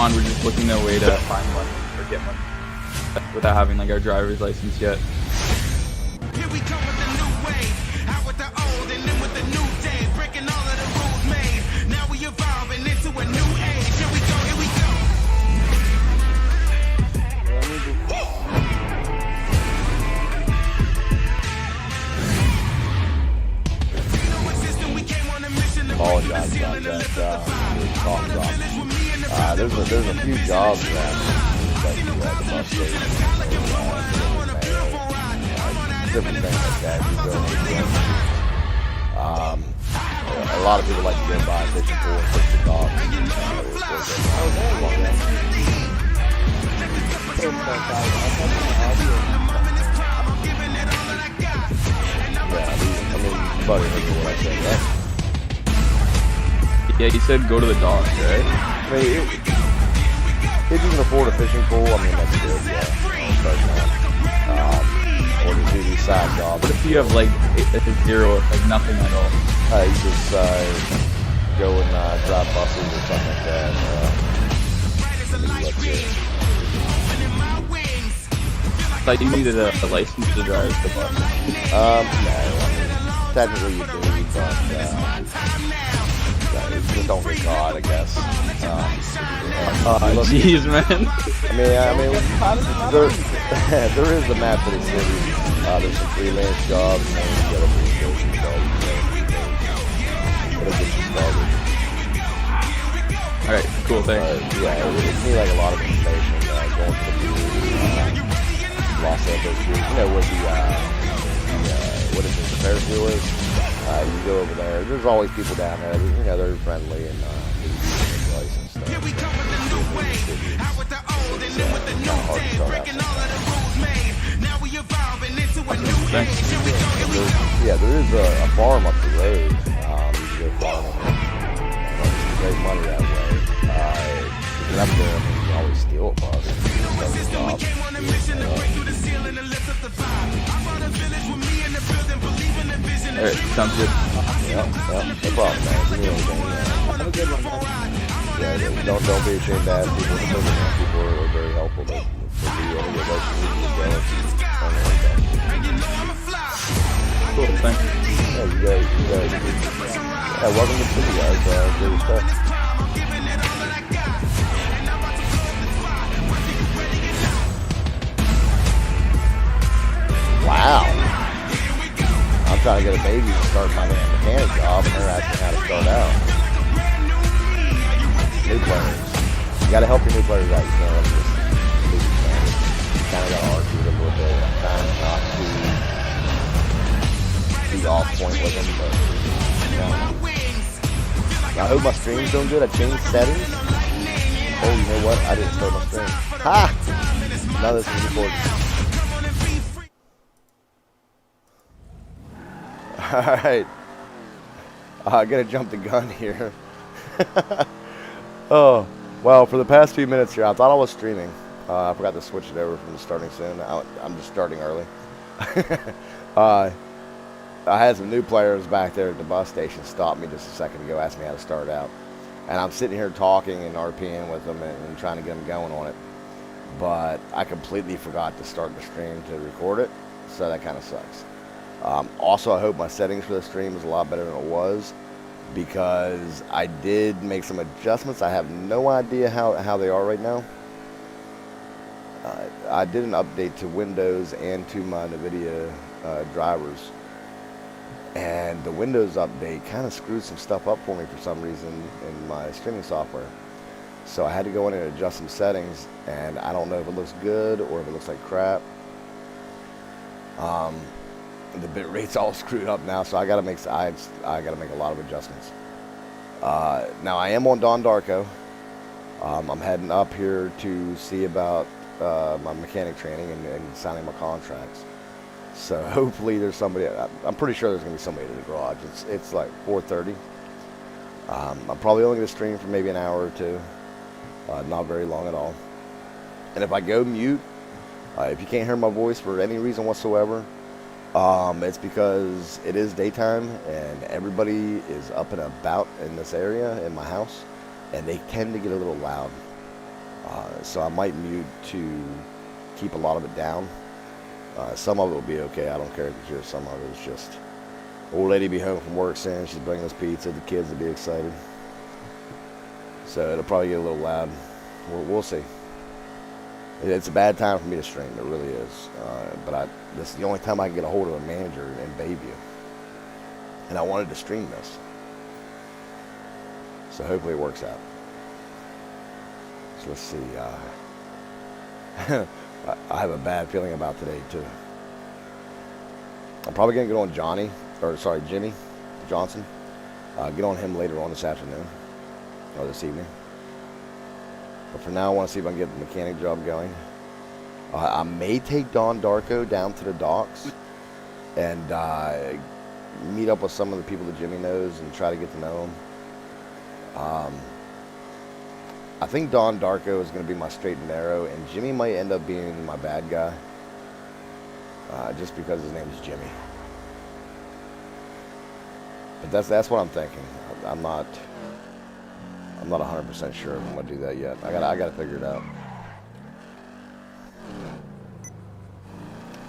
bond. We're just looking at a way to find money or get money without having like our driver's license yet. Here we come with the new wave, out with the old and in with the new day, breaking all of the rules made. Now we evolving into a new age. Here we go, here we go. Apologize about that. There's a few jobs around that you at the bus station. Different things like that. You go a lot of people like to go by a fishing pool and fish the dogs. I mean, buddy, heard what I said, right? Yeah, he said go to the docks, right? I mean, if you can afford a fishing pool, I mean, that's good, yeah. Or to do these side jobs. What if you have like zero, like nothing at all? You just go and drive buses or something like that. I thought you needed a license to drive the bus. No, I mean, technically you do, but just don't get caught, I guess. Jeez, man. I mean, there is the map for the city. There's some freelance jobs and then you get a free jobs. It'll get you started. Alright, cool, thanks. Yeah, it would need like a lot of information going to the Los Angeles, you know, where what is it, the Ferris wheel is? You go over there. There's always people down there. You know, they're friendly and advice and stuff. Here we come with the new wave, out with the old and in with the new day, breaking all of the rules made. Now we evolving into a new age. Here we go, here we go. Yeah, there is a farm up the road. You can go farming. You make money that way. If you're up there, I mean, you can always steal a bus. Alright, sounds good. Yeah, no problem, man. You know, have a good one, man. Yeah, don't be ashamed to ask people. People are very helpful. They'll give you any advice you need to go. Cool, thanks. Yeah, you guys. Yeah, welcome to the city, guys. Great stuff. Wow. I'm trying to get a baby to start my mechanic job, and they're asking how to start out. New players. You got to help your new players out. You can't let them just lose your chance. You kind of got to argue with them a little bit. I'm trying not to be off point with them, but I hope my stream's doing good. I changed settings. Oh, you know what? I didn't start my stream. Ha! Now this is recording. Alright, I gotta jump the gun here. Oh, well, for the past few minutes here, I thought I was streaming. I forgot to switch it over from the starting soon. I'm just starting early. I had some new players back there at the bus station stop me just a second ago, asked me how to start out. And I'm sitting here talking and RPing with them and trying to get them going on it. But I completely forgot to start the stream to record it, so that kind of sucks. Also, I hope my settings for the stream is a lot better than it was, because I did make some adjustments. I have no idea how they are right now. I did an update to Windows and to my NVIDIA drivers, and the Windows update kind of screwed some stuff up for me for some reason in my streaming software. So I had to go in and adjust some settings, and I don't know if it looks good or if it looks like crap. The bit rate's all screwed up now, so I gotta make a lot of adjustments. Now I am on Darko. I'm heading up here to see about my mechanic training and signing my contracts. So hopefully there's somebody. I'm pretty sure there's gonna be somebody in the garage. It's like 4:30. I'm probably only gonna stream for maybe an hour or two. Not very long at all. And if I go mute, if you can't hear my voice for any reason whatsoever, it's because it is daytime and everybody is up and about in this area in my house, and they tend to get a little loud. So I might mute to keep a lot of it down. Some of it will be okay. I don't care if you hear some of it. It's just old lady be home from work soon. She's bringing us pizza. The kids will be excited. So it'll probably get a little loud. We'll see. It's a bad time for me to stream. It really is. But this is the only time I can get a hold of a manager in Bayview. And I wanted to stream this. So hopefully it works out. So let's see. I have a bad feeling about today too. I'm probably gonna get on Jimmy Johnson. Get on him later on this afternoon or this evening. But for now, I want to see if I can get the mechanic job going. I may take Don Darko down to the docks and meet up with some of the people that Jimmy knows and try to get to know him. I think Don Darko is going to be my straight and narrow, and Jimmy might end up being my bad guy, just because his name is Jimmy. But that's what I'm thinking. I'm not 100% sure if I'm going to do that yet. I gotta figure it out.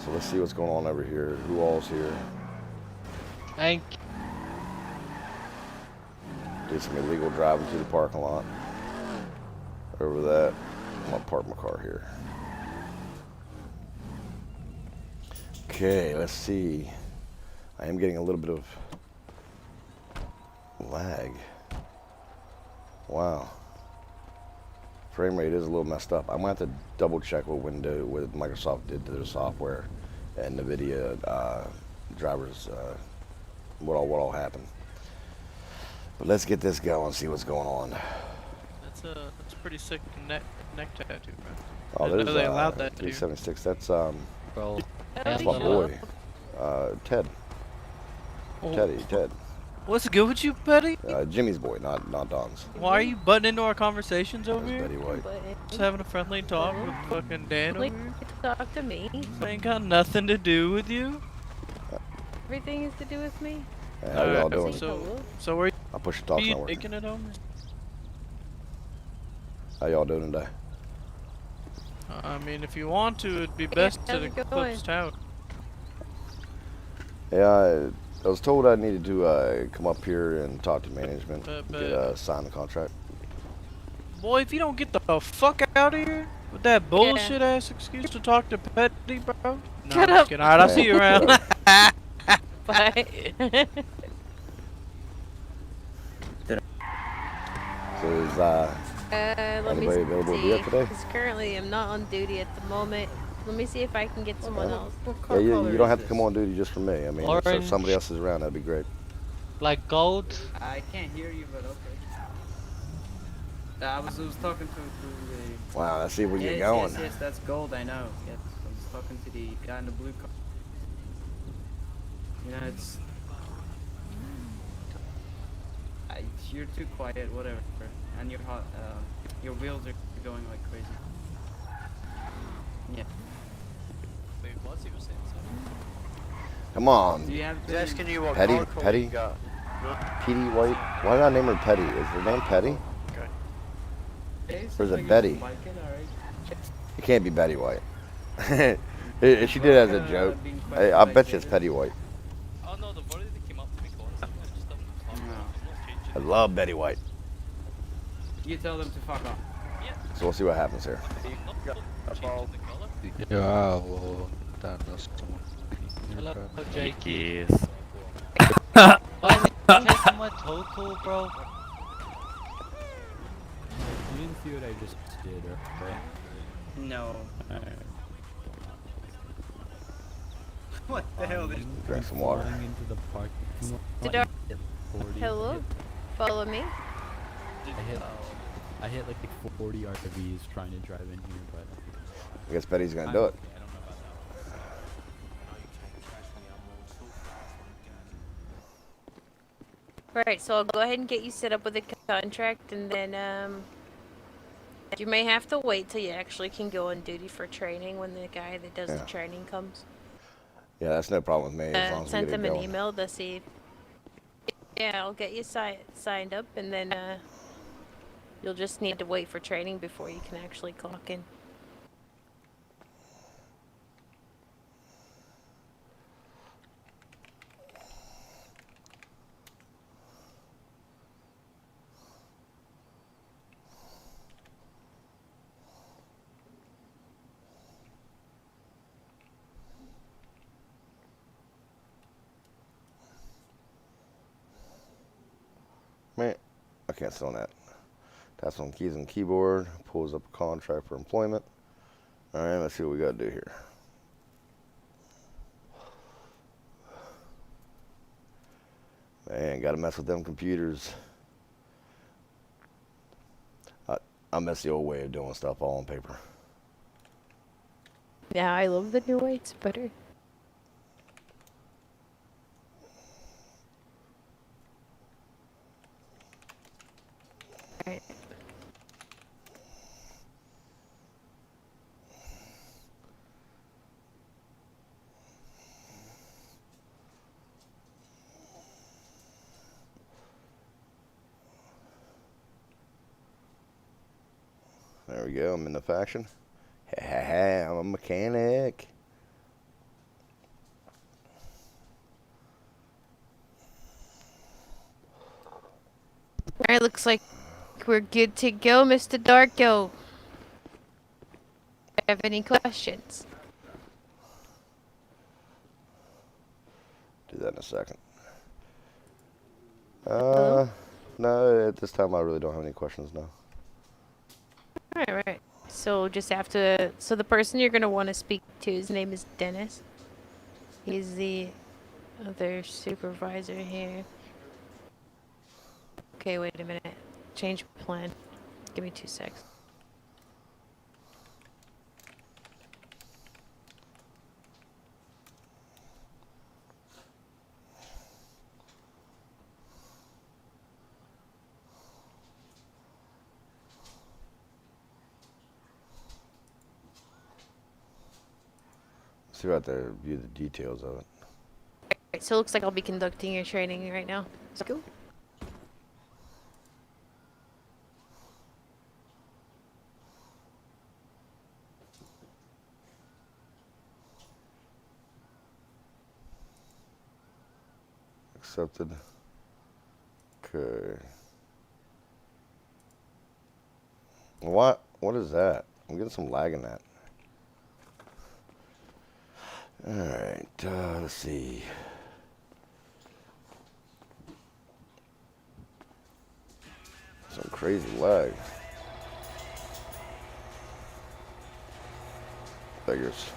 So let's see what's going on over here. Who all's here? Thank Do some illegal driving to the parking lot. Over that, I'm gonna park my car here. Okay, let's see. I am getting a little bit of lag. Wow. Frame rate is a little messed up. I'm gonna have to double check what Microsoft did to their software and NVIDIA drivers, what all happened. But let's get this going and see what's going on. That's a pretty sick neck tattoo, bro. Oh, I didn't know there's they allowed that too. 376. That's Bro, that's my boy, Ted. Oh. Ted. What's good with you, Betty? Jimmy's boy, not Don's. Why are you butting into our conversations over That's here? Betty White. Just having a friendly talk with fucking Dan over Like, here. talk to me. Ain't got nothing to do with you. Everything is to do with me. Hey, how y'all doing? So where I'll push the talks you not working. taking it home? How y'all doing today? I mean, if you want to, it'd be best to how's it Eclipse going? Town. Yeah, I was told I needed to come up here and talk to management, But- sign the contract. Boy, if you don't get the fuck out of here with that bullshit ass excuse to talk to Petty, bro. No, Shut I'm just up. kidding. Alright, I'll see you around. Bye. So is Let me anybody available to do see. it today? Because currently I'm not on duty at the moment. Let me see if I can get someone else. Yeah, you don't have to come on duty just for me. I mean, if Orange. somebody else is around, that'd be great. Like gold? I can't hear you, but okay. I was talking to the... Wow, let's see where you're yes, going. Yes, that's gold, I know. Yes, I was talking to the guy in the blue car. You know, it's... you're too quiet, whatever. And your wheels are going like crazy. Yeah. Wait, what's he was saying? Come on, Do you have to... Asking you what Petty, car code Petty? you got. Petey White. Why did I name her Petty? Is her name Petty? Or is it Betty? It can't be Betty White. She did it as a joke. I bet you it's Petty White. Oh no, the body that came up to me I love Betty White. You tell them to fuck off. So we'll see what happens here. Yeah, well, that does someone. Hello, Jake. Yes. Why is it checking my total, bro? You didn't see what I just did, right? No. What the hell? Drink some water. Flying into the parking lot. Did I- 40. Hello? Follow me? I hit like 40 RVs trying to drive in here, but I guess Betty's gonna do it. I don't know about that. Alright, so I'll go ahead and get you set up with a contract, and then, you may have to wait till you actually can go on duty for training when the guy that does the Yeah. training comes. Yeah, that's no problem with me as long as we Sent get it them an going. email to see. Yeah, I'll get you signed up, and then You'll just need to wait for training before you can actually clock in. Man, I can't sit on that. Taps on keys on keyboard, pulls up a contract for employment. All right, let's see what we got to do here. Man, got to mess with them computers. I miss the old way of doing stuff all on paper. Yeah, I love the new way. It's better. Alright. There we go. I'm in the faction. I'm a mechanic. Alright, looks like we're good to go, Mr. Darko. Have any questions? Do that in a second. Hello? No, at this time I really don't have any questions now. Alright. So just have to. So the person you're gonna want to speak to, his name is Dennis. He's the other supervisor here. Okay, wait a minute. Change plan. Give me 2 secs. See right there, view the details of it. Alright, so it looks like I'll be conducting your training right now. Let's go. Accepted. Okay. What is that? I'm getting some lag in that. Alright, let's see. Some crazy lag. Figures.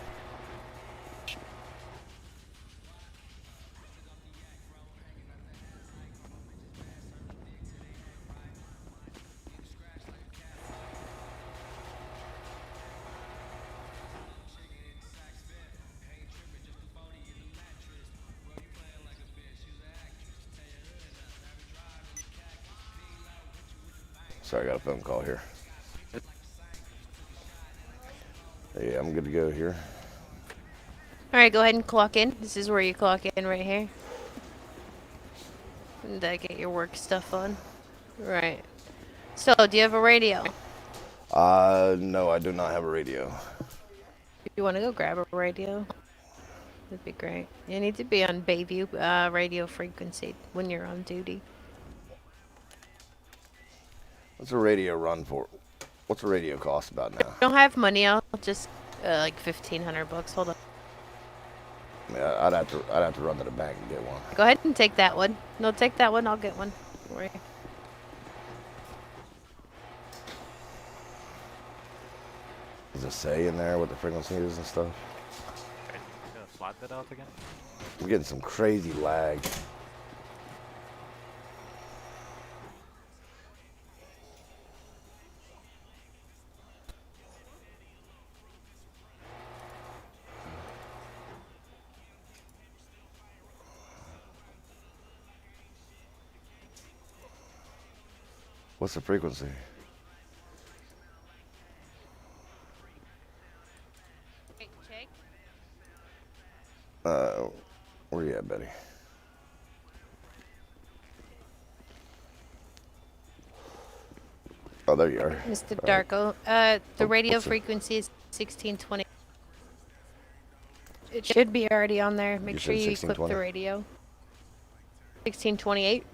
Sorry, I got a phone call here. Yeah, I'm good to go here. Alright, go ahead and clock in. This is where you clock in right here. And get your work stuff on. Right. So, do you have a radio? No, I do not have a radio. If you want to go grab a radio, that'd be great. You need to be on Bayview radio frequency when you're on duty. What's a radio run for? What's a radio cost about now? I don't have money. I'll just like $1,500. Hold on. I mean, I'd have to run to the bank and get one. Go ahead and take that one. No, take that one. I'll get one for you. Does it say in there what the frequency is and stuff? Okay, you gonna slide that off again? I'm getting some crazy lag. What's the frequency? Check. Where you at, Betty? Oh, there you are. Mr. All right. Darko. The radio what's the- frequency is 1620. It should be already on there. Make You sure said you equip the 1620? radio. 1628.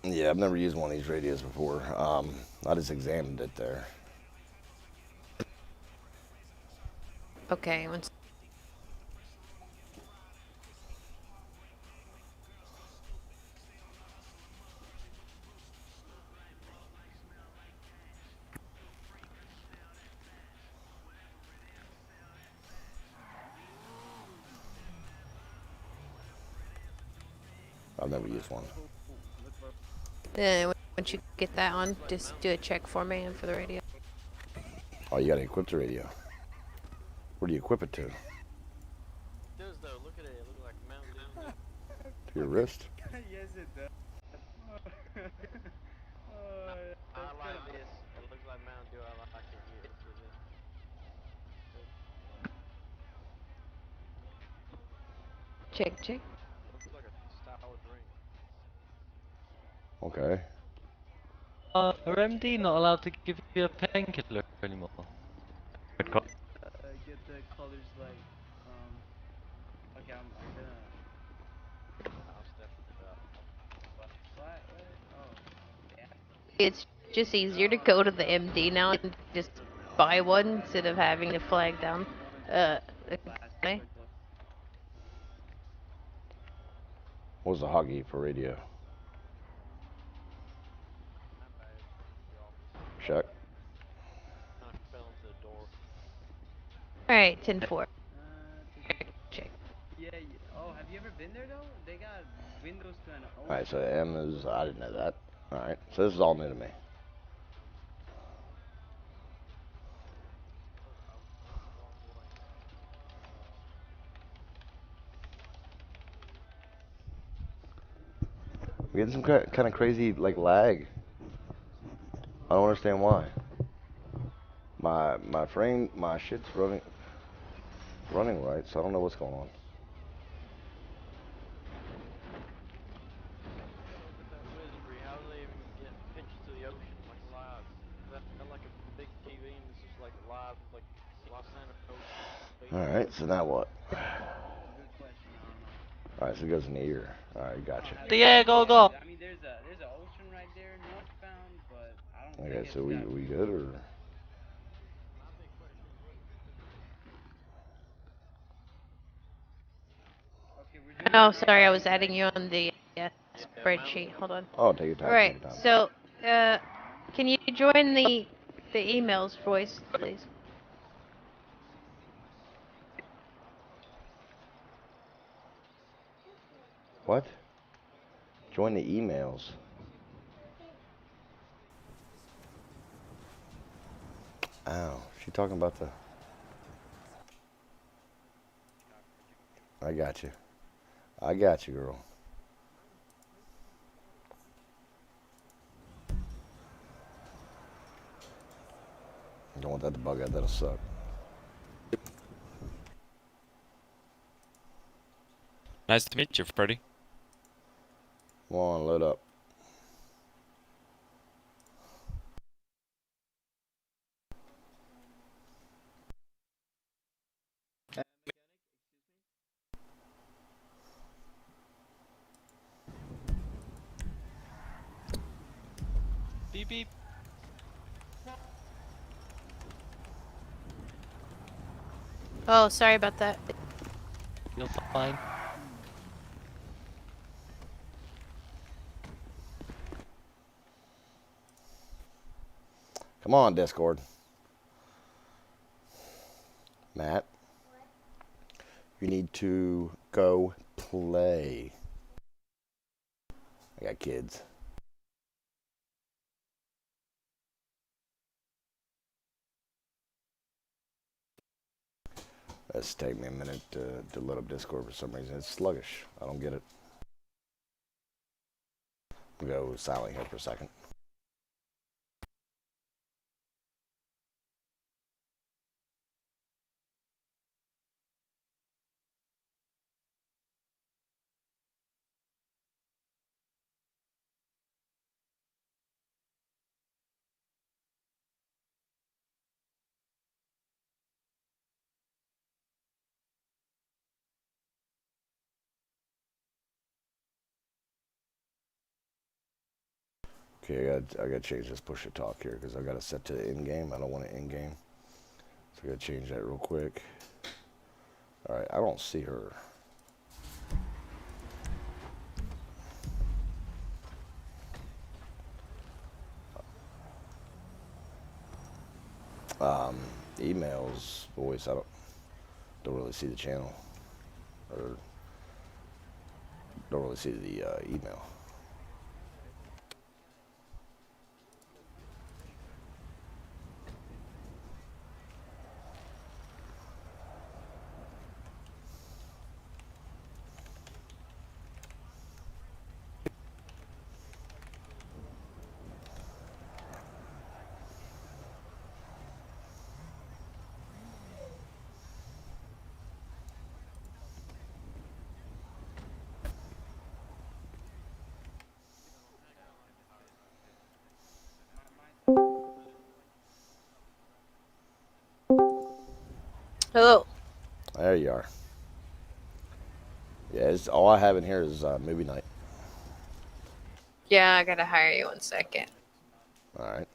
Yeah, I've never used one of these radios before. I just examined it there. Okay, I've never used one. once you get that on, just do a check for me and for the radio. Oh, you gotta equip the radio. Where do you equip it to? To does though. Look at it. It looks like Mountain Dew. your wrist? Yes, it does. I like this. It looks like Mountain Dew. I like it. Yeah, this is it. Check. Looks like a sour drink. Okay. Are MD not allowed to give you a painkiller anymore? Get the colors like, okay, I'm gonna, I'll step it up. what, oh, yeah. It's just easier to go to the MD now and just buy one instead of having to flag down. Okay. What was the hockey for radio? Check. I fell into the door. Alright, 10-4. Check. Yeah, oh, have you ever been there though? They got windows to an ocean. Alright, so M is, I didn't know that. Alright, so this is all new to me. I'm getting some kind of crazy, like, lag. I don't understand why. My frame, my shit's running right, so I don't know what's going on. Look at that wizardry. How do they even get pictures to the ocean like live? Is that like a big TV and it's just like live, like Los Santos Ocean? Alright, so now what? Good question, I don't know. Alright, so it goes in the ear. Alright, gotcha. Yeah, go. I mean, there's an ocean right there, northbound, but I don't Okay, think it's so we got good, or? My big question is what Okay, we're doing Oh, it now. sorry, I was adding you on the spreadsheet. Hold on. Oh, take your time, Alright, take your time. so, can you join the emails voice, please? What? Join the emails. Ow, she talking about the... I got you. I got you, girl. Don't want that to bug out, that'll suck. Nice to meet you, Freddy. Come on, load up. Beep beep. Oh, sorry about that. You're fine. Come on, Discord. Matt. You need to go play. I got kids. It's take me a minute to load up Discord for some reason. It's sluggish. I don't get it. I'll go silent here for a second. Okay, I gotta change this push to talk here because I gotta set to in game. I don't want it in game, so I gotta change that real quick. All right, I don't see her. Emails, voice. I don't really see the channel, or don't really see the email. Hello. There you are. Yeah, all I have in here is movie night. Yeah, I gotta hire you 1 second. All right.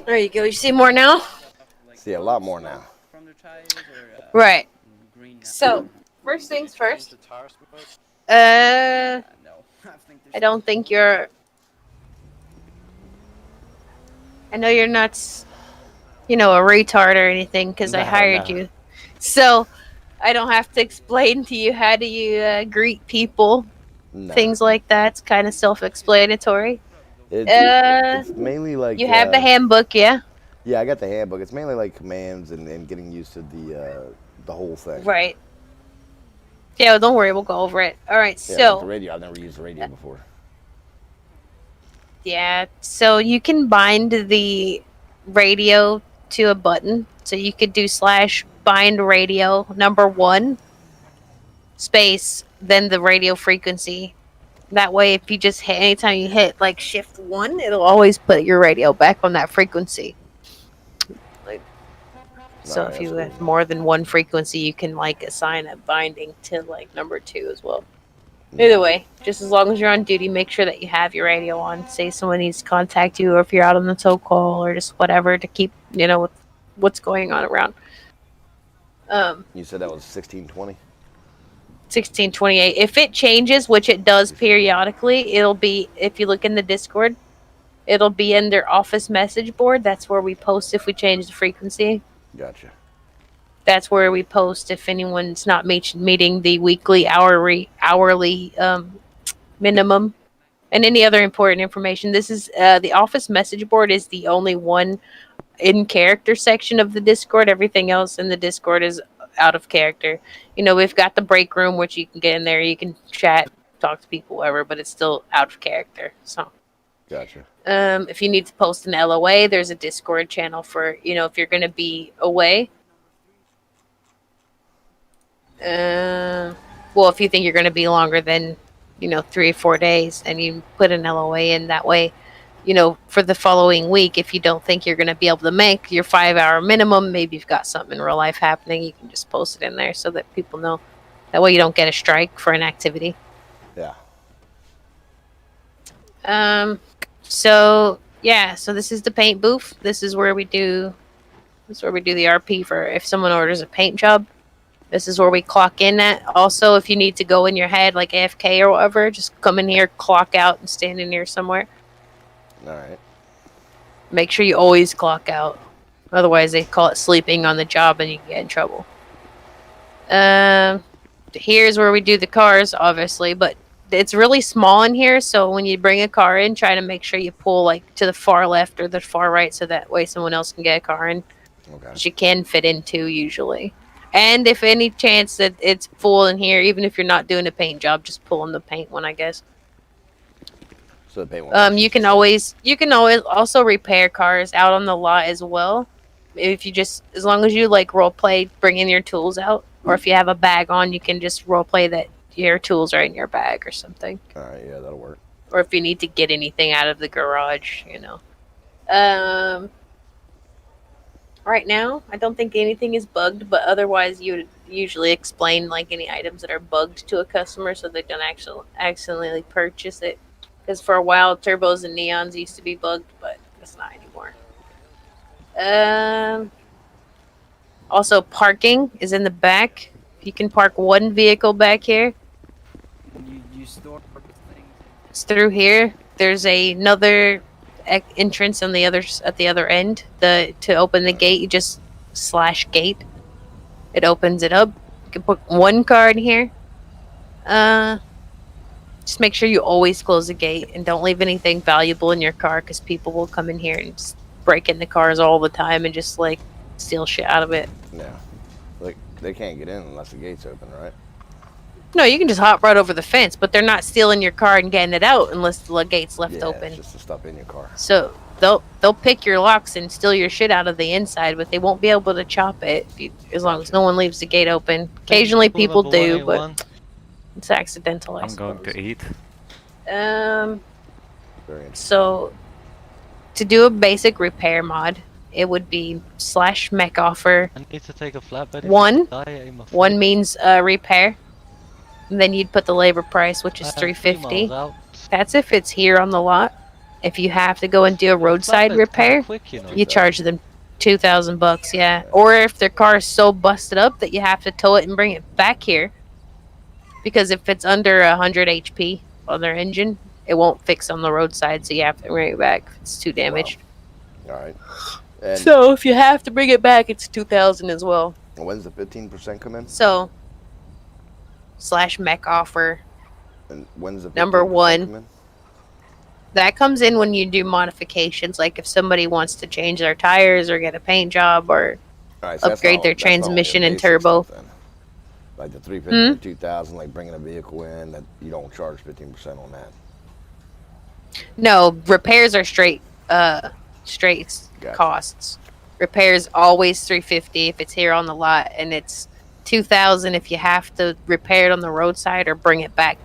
There you go. You see more now? See a lot more now. From the tires or Right. green now? So, first things first. The tire smoke? No, I think I don't think you're. I know you're not, a retard or anything because I No, hired no. you. So, I don't have to explain to you how do you greet people, No. things like that. It's kind of self-explanatory. It's mainly like You have the handbook, yeah? Yeah, I got the handbook. It's mainly like commands and getting used to the whole thing. Right. Yeah, well, don't worry, we'll go over it. All right, Yeah, like the so radio. I've never used the radio before. yeah, so you can bind the radio to a button. So you could do /bind radio #1 space then the radio frequency. That way, if you just hit anytime you hit like shift 1, it'll always put your radio back on that frequency. So Alright, if that's you cool. have more than one frequency, you can like assign a binding to like #2 as well. Either way, just as long as you're on duty, make sure that you have your radio on. Say someone needs to contact you, or if you're out on the tow call, or just whatever to keep with what's going on around. You said that was 1620? 1628. If it changes, which it does periodically, it'll be, if you look in the Discord, it'll be in their office message board. That's where we post if we change the frequency. Gotcha. That's where we post if anyone's not meeting the weekly, hourly minimum, and any other important information. This is the office message board is the only one in character section of the Discord. Everything else in the Discord is out of character. We've got the break room, which you can get in there. You can chat, talk to people, whatever, but it's still out of character. So, Gotcha. if you need to post an LOA, there's a Discord channel for if you're going to be away. Well, if you think you're going to be longer than 3 or 4 days, and you put an LOA in that way, for the following week, if you don't think you're going to be able to make your 5-hour minimum, maybe you've got something in real life happening, you can just post it in there so that people know. That way you don't get a strike for an activity. Yeah. So this is the paint booth. This is where we do the RP for if someone orders a paint job. This is where we clock in at. Also, if you need to go in your head like AFK or whatever, just come in here, clock out, and stand in here somewhere. All right. Make sure you always clock out. Otherwise, they call it sleeping on the job and you can get in trouble. Here's where we do the cars, obviously, but it's really small in here, so when you bring a car in, try to make sure you pull like to the far left or the far right so that way someone else can get a car in. Okay. Which you can fit in two usually. And if any chance that it's full in here, even if you're not doing a paint job, just pull in the paint one, I guess. So the paint one. You can always also repair cars out on the lot as well. If you just, as long as you like role play, bring in your tools out, or if you have a bag on, you can just role play that your tools are in your bag or something. All right, yeah, that'll work. Or if you need to get anything out of the garage, Right now, I don't think anything is bugged, but otherwise, you usually explain like any items that are bugged to a customer so they don't actually accidentally purchase it. Because for a while, turbos and neons used to be bugged, but it's not anymore. Also, parking is in the back. You can park one vehicle back here. You store things. It's through here. There's another entrance on the at the other end. To open the gate, you just slash gate. It opens it up. You can put one car in here. Just make sure you always close the gate and don't leave anything valuable in your car because people will come in here and just break into cars all the time and just like steal shit out of it. Yeah. Like, they can't get in unless the gate's open, right? No, you can just hop right over the fence, but they're not stealing your car and getting it out unless the gate's left Yeah, open. it's just the stuff in your car. So they'll pick your locks and steal your shit out of the inside, but they won't be able to chop it as long as no one leaves the gate open. Occasionally people do, but it's accidental. I I'm going suppose. to eat. Very interesting. So to do a basic repair mod, it would be slash mech offer. I need to take a flatbed. One means repair. And then you'd put the labor price, which is $350. That's if it's here on the lot. If you have to go and do a roadside repair, you charge them $2,000. Yeah, or if their car is so busted up that you have to tow it and bring it back here, because if it's under 100 HP on their engine, it won't fix on the roadside, so you have to bring it back if it's too damaged. Wow. All right. And So if you have to bring it back, it's $2,000 as well. when's the 15% come in? So slash mech offer. And when's the 15% Number one. come in? That comes in when you do modifications, like if somebody wants to change their tires or get a paint job or All right, so that's upgrade not- their that's not only transmission the and basic turbo. stuff then. Like the 350 to 2000, like bringing a vehicle in, that you don't charge 15% on that. No, repairs are straight Gotcha. costs. Repairs always $350 if it's here on the lot, and it's $2,000 if you have to repair it on the roadside or bring it back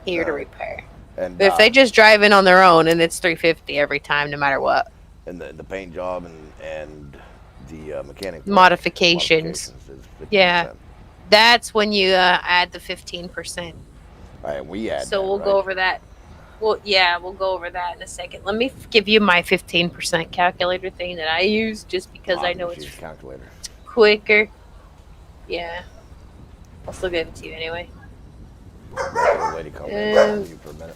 here to repair. And But if they just drive in on their own, and it's $350 every time, no matter what. and the paint job and the mechanic Modifications. is 15%. Yeah. That's when you add the 15%. All right, we add. So that, we'll right? go over that. Well, yeah, we'll go over that in a second. Let me give you my 15% calculator thing that I use, just because I know Just it's use calculator. quicker. Yeah. I'll still give it to you anyway. Let the lady come in and you for a minute.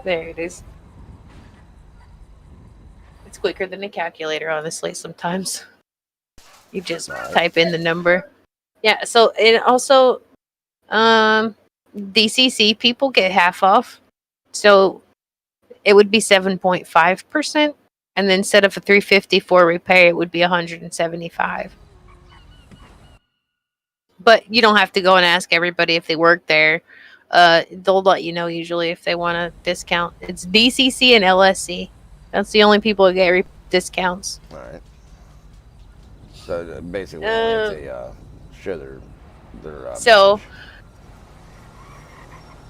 There it is. It's quicker than a calculator, honestly, sometimes. You just type in the number. Yeah, so and also DCC people get half off. So it would be 7.5%, and then instead of a 350 for repair, it would be 175. But you don't have to go and ask everybody if they work there. They'll let you know usually if they want a discount. It's DCC and LSC. That's the only people who get discounts. All right. So basically, if they show their So badge.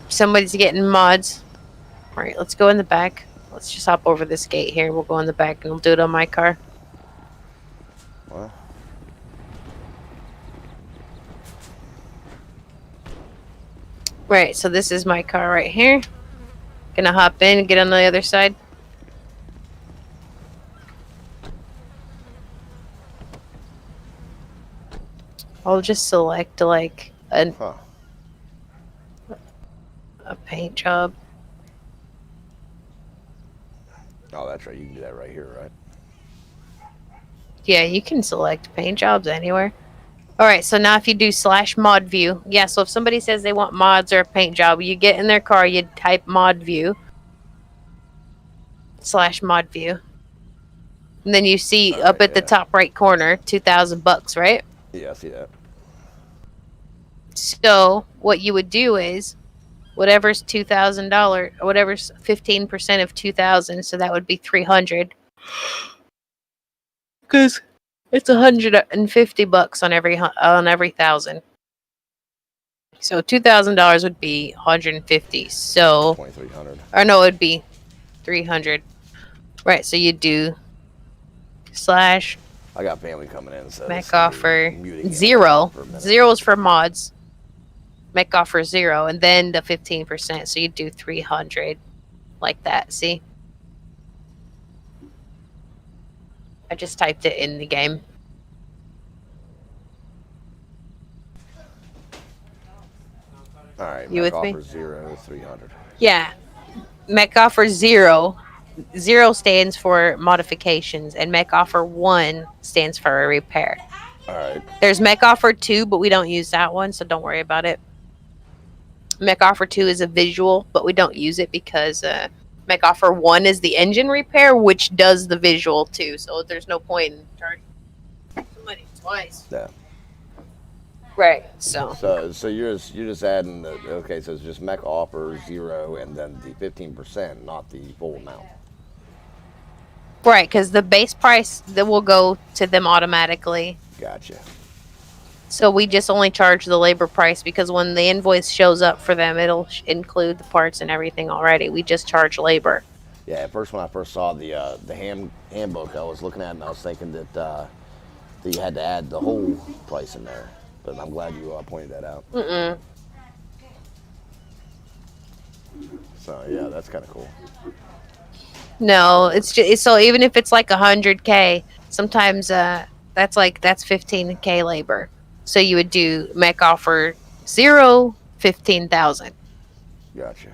somebody's getting mods. All right, let's go in the back. Let's just hop over this gate here. We'll go in the back and we'll do it on my car. Well, Right, so this is my car right here. Gonna hop in and get on the other side. I'll just select like a paint job. oh, that's right. You can do that right here, right? Yeah, you can select paint jobs anywhere. Alright, so now if you do slash mod view, yeah, so if somebody says they want mods or a paint job, you get in their car, you type mod view. Slash mod view. And then you see up at the top right corner, $2,000, right? Yeah, I see that. So what you would do is whatever's $2,000, or whatever's 15% of 2,000, so that would be 300. Because it's $150 on every 1,000. So $2,000 would be 150. So 2,300. or no, it would be 300. Right. So you do slash I got family coming in, so mech this is gonna be offer muting in and 0. out for a minute. 0 is for mods. Mech offer 0, and then the 15%. So you do 300, like that. See? I just typed it in the game. All right, You mech with me? offer 0, 300. Yeah. Mech offer 0. 0 stands for modifications, and mech offer 1 stands for a repair. All right. There's mech offer 2, but we don't use that one, so don't worry about it. Mech offer 2 is a visual, but we don't use it because mech offer 1 is the engine repair, which does the visual too. So there's no point in charging money twice. Yeah. Right. So So you're just adding the okay. So it's just mech offer 0 and then the 15%, not the full amount. right, because the base price that will go to them automatically. Gotcha. So we just only charge the labor price because when the invoice shows up for them, it'll include the parts and everything already. We just charge labor. Yeah. At first, when I first saw the handbook, I was looking at it and I was thinking that you had to add the whole price in there. But I'm glad you pointed that out. Mm-mm. So yeah, that's kind of cool. No, it's just so even if it's like 100K, sometimes that's 15K labor. So you would do mech offer 0, 15,000. Gotcha.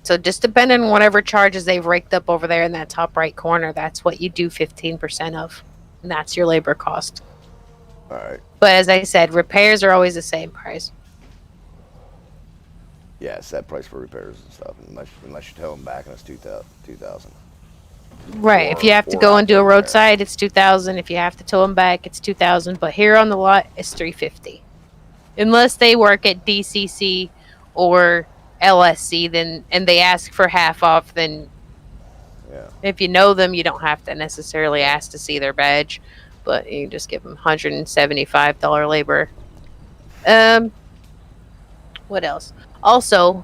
So just depending on whatever charges they've raked up over there in that top right corner, that's what you do 15% of, and that's your labor cost. All right. But as I said, repairs are always the same price. Yeah, set price for repairs and stuff, unless you tow them back and it's 2,000. Right. If you have to go and do a roadside, it's 2,000. If you have to tow them back, it's 2,000. But here on the lot, it's 350. Unless they work at DCC or LSC, then and they ask for half off, then Yeah. if you know them, you don't have to necessarily ask to see their badge, but you just give them $175 labor. What else? Also,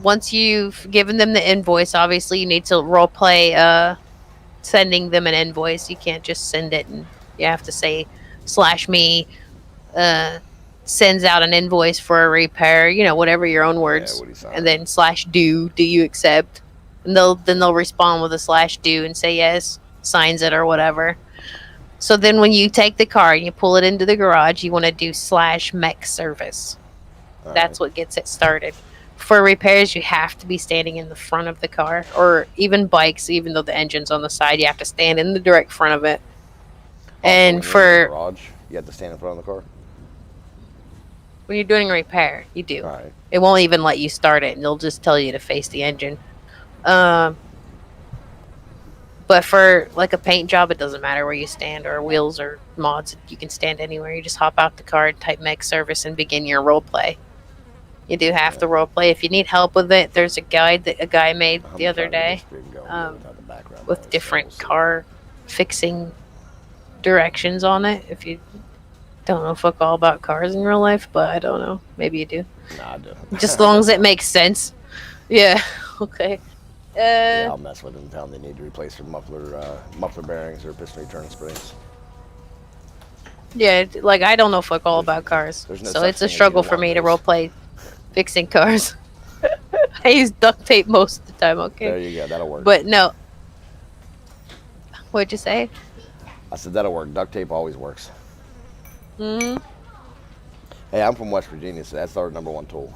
once you've given them the invoice, obviously you need to role play sending them an invoice. You can't just send it, and you have to say /me sends out an invoice for a repair. You know, whatever your own words, what do you sign? and then /do. Do you accept? And they'll respond with a /do and say yes, signs it or whatever. So then when you take the car and you pull it into the garage, you want to do /mech service. That's what gets it started. For repairs, you have to be standing in the front of the car, or even bikes, even though the engine's on the side, you have to stand in the direct front of it. And When you're in the for garage, you have to stand in front of the car. when you're doing a repair, you do. All right. It won't even let you start it, and they'll just tell you to face the engine. But for like a paint job, it doesn't matter where you stand, or wheels or mods. You can stand anywhere. You just hop out the car, type mech service, and begin your role play. You do have to role play. If you need help with it, there's a guide that a guy made the other day with different car fixing directions on it. If you don't know fuck all about cars in real life, but I don't know. Maybe you do. Nah, I do. Just as long as it makes sense. Yeah. Okay. Yeah, I'll mess with them. Tell them they need to replace their muffler bearings or piston return springs. Yeah, like I don't know fuck all about cars, there's no so such it's a thing as struggle either for one me of to those. role play fixing cars. I use duct tape most of the time. Okay. There you go. That'll work. But no. What'd you say? I said that'll work. Duct tape always works. Hmm. Hey, I'm from West Virginia, so that's our #1 tool.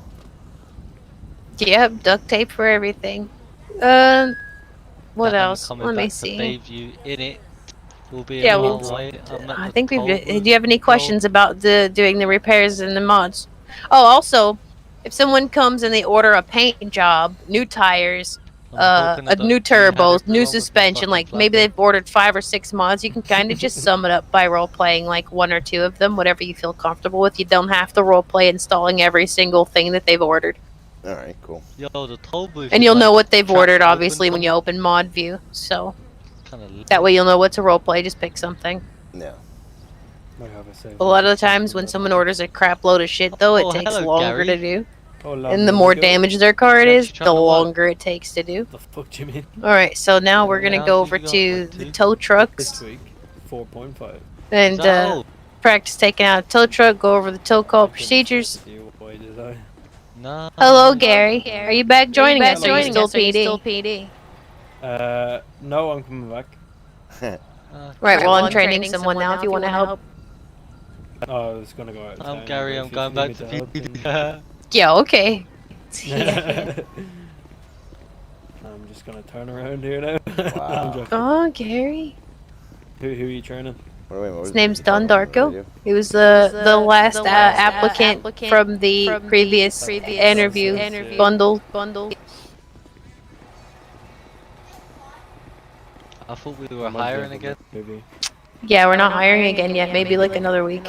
Yep, duct tape for everything. What else? Let me see. Bayview in it. Will be Yeah, a well, long way. I'm at I the think we've. toll Do booth. you have any questions about doing the repairs and the mods? Oh, also, if someone comes and they order a paint job, new tires, I'm hoping a that new you had turbo, everyone new with the suspension, fucking like maybe flatbed. they've ordered 5 or 6 mods, you can kind of just sum it up by role playing like 1 or 2 of them, whatever you feel comfortable with. You don't have to role play installing every single thing that they've ordered. All right, cool. Yo, the toll booth. And is you'll know like what they've trapped ordered, open obviously, when tunnel. you open mod view. So Kinda that way you'll know what to role play. Just pick something. Yeah. Might have a save. A lot of the times when someone orders a crap load of shit, though, Oh, it takes hello, longer to Gary. do. And the more damage their car Jack, is, you the trying to what? longer it takes to do. The fuck do you mean? Alright, so now we're gonna Now go you over got, to like, the two? tow This trucks week, 4.5. and all? practice taking out a tow truck, go over the tow call procedures. Why did I? No. Hello, Gary. Are you back joining us? Or are you still Are you still PD? PD? No, I'm coming back. Right, well, I'm training someone now if you want to help. Oh, I was gonna go out of town. I'm Gary, but I'm if you going need back me to help, PD. then- Yeah, okay. I'm just gonna turn around here now. Wow. I'm joking. Oh, Gary. Who are you training? His name's Don Darko. He was the last applicant from the previous interview bundle. I thought we were hiring again. Maybe. Yeah, we're not hiring again yet. Maybe like another week.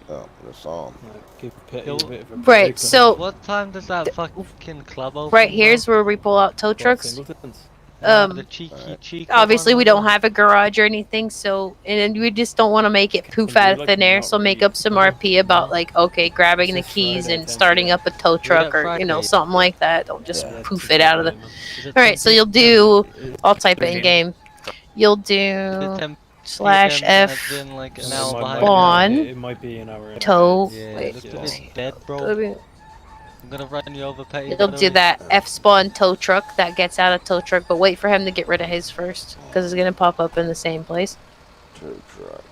Oh, the song. Keep a Yo, bit of a Right, break, so What time does that fucking club open? right here's where we pull out tow but trucks. Singletons. The cheeky cheeky. Obviously, we one, don't have a garage or anything, so and we just don't want to make it poof Can out you, of like, thin air. not So make read up some the- RP about like, okay, grabbing the It's keys Friday, and 10 starting p.m. up a tow truck or you know Friday. something like that. Don't just Yeah. poof it out of the. Man. All right, so you'll do. I'll type it in game. You'll do slash F like an It hour might- behind. Spawn. It might be an hour. tow. Yeah, Wait, look yeah. at this dead, bro. let me- I'm gonna run you over, Petty. You'll do that F spawn tow truck that gets out of tow truck, but wait for him to get rid of his first, because it's gonna pop up in the same place. Tow truck.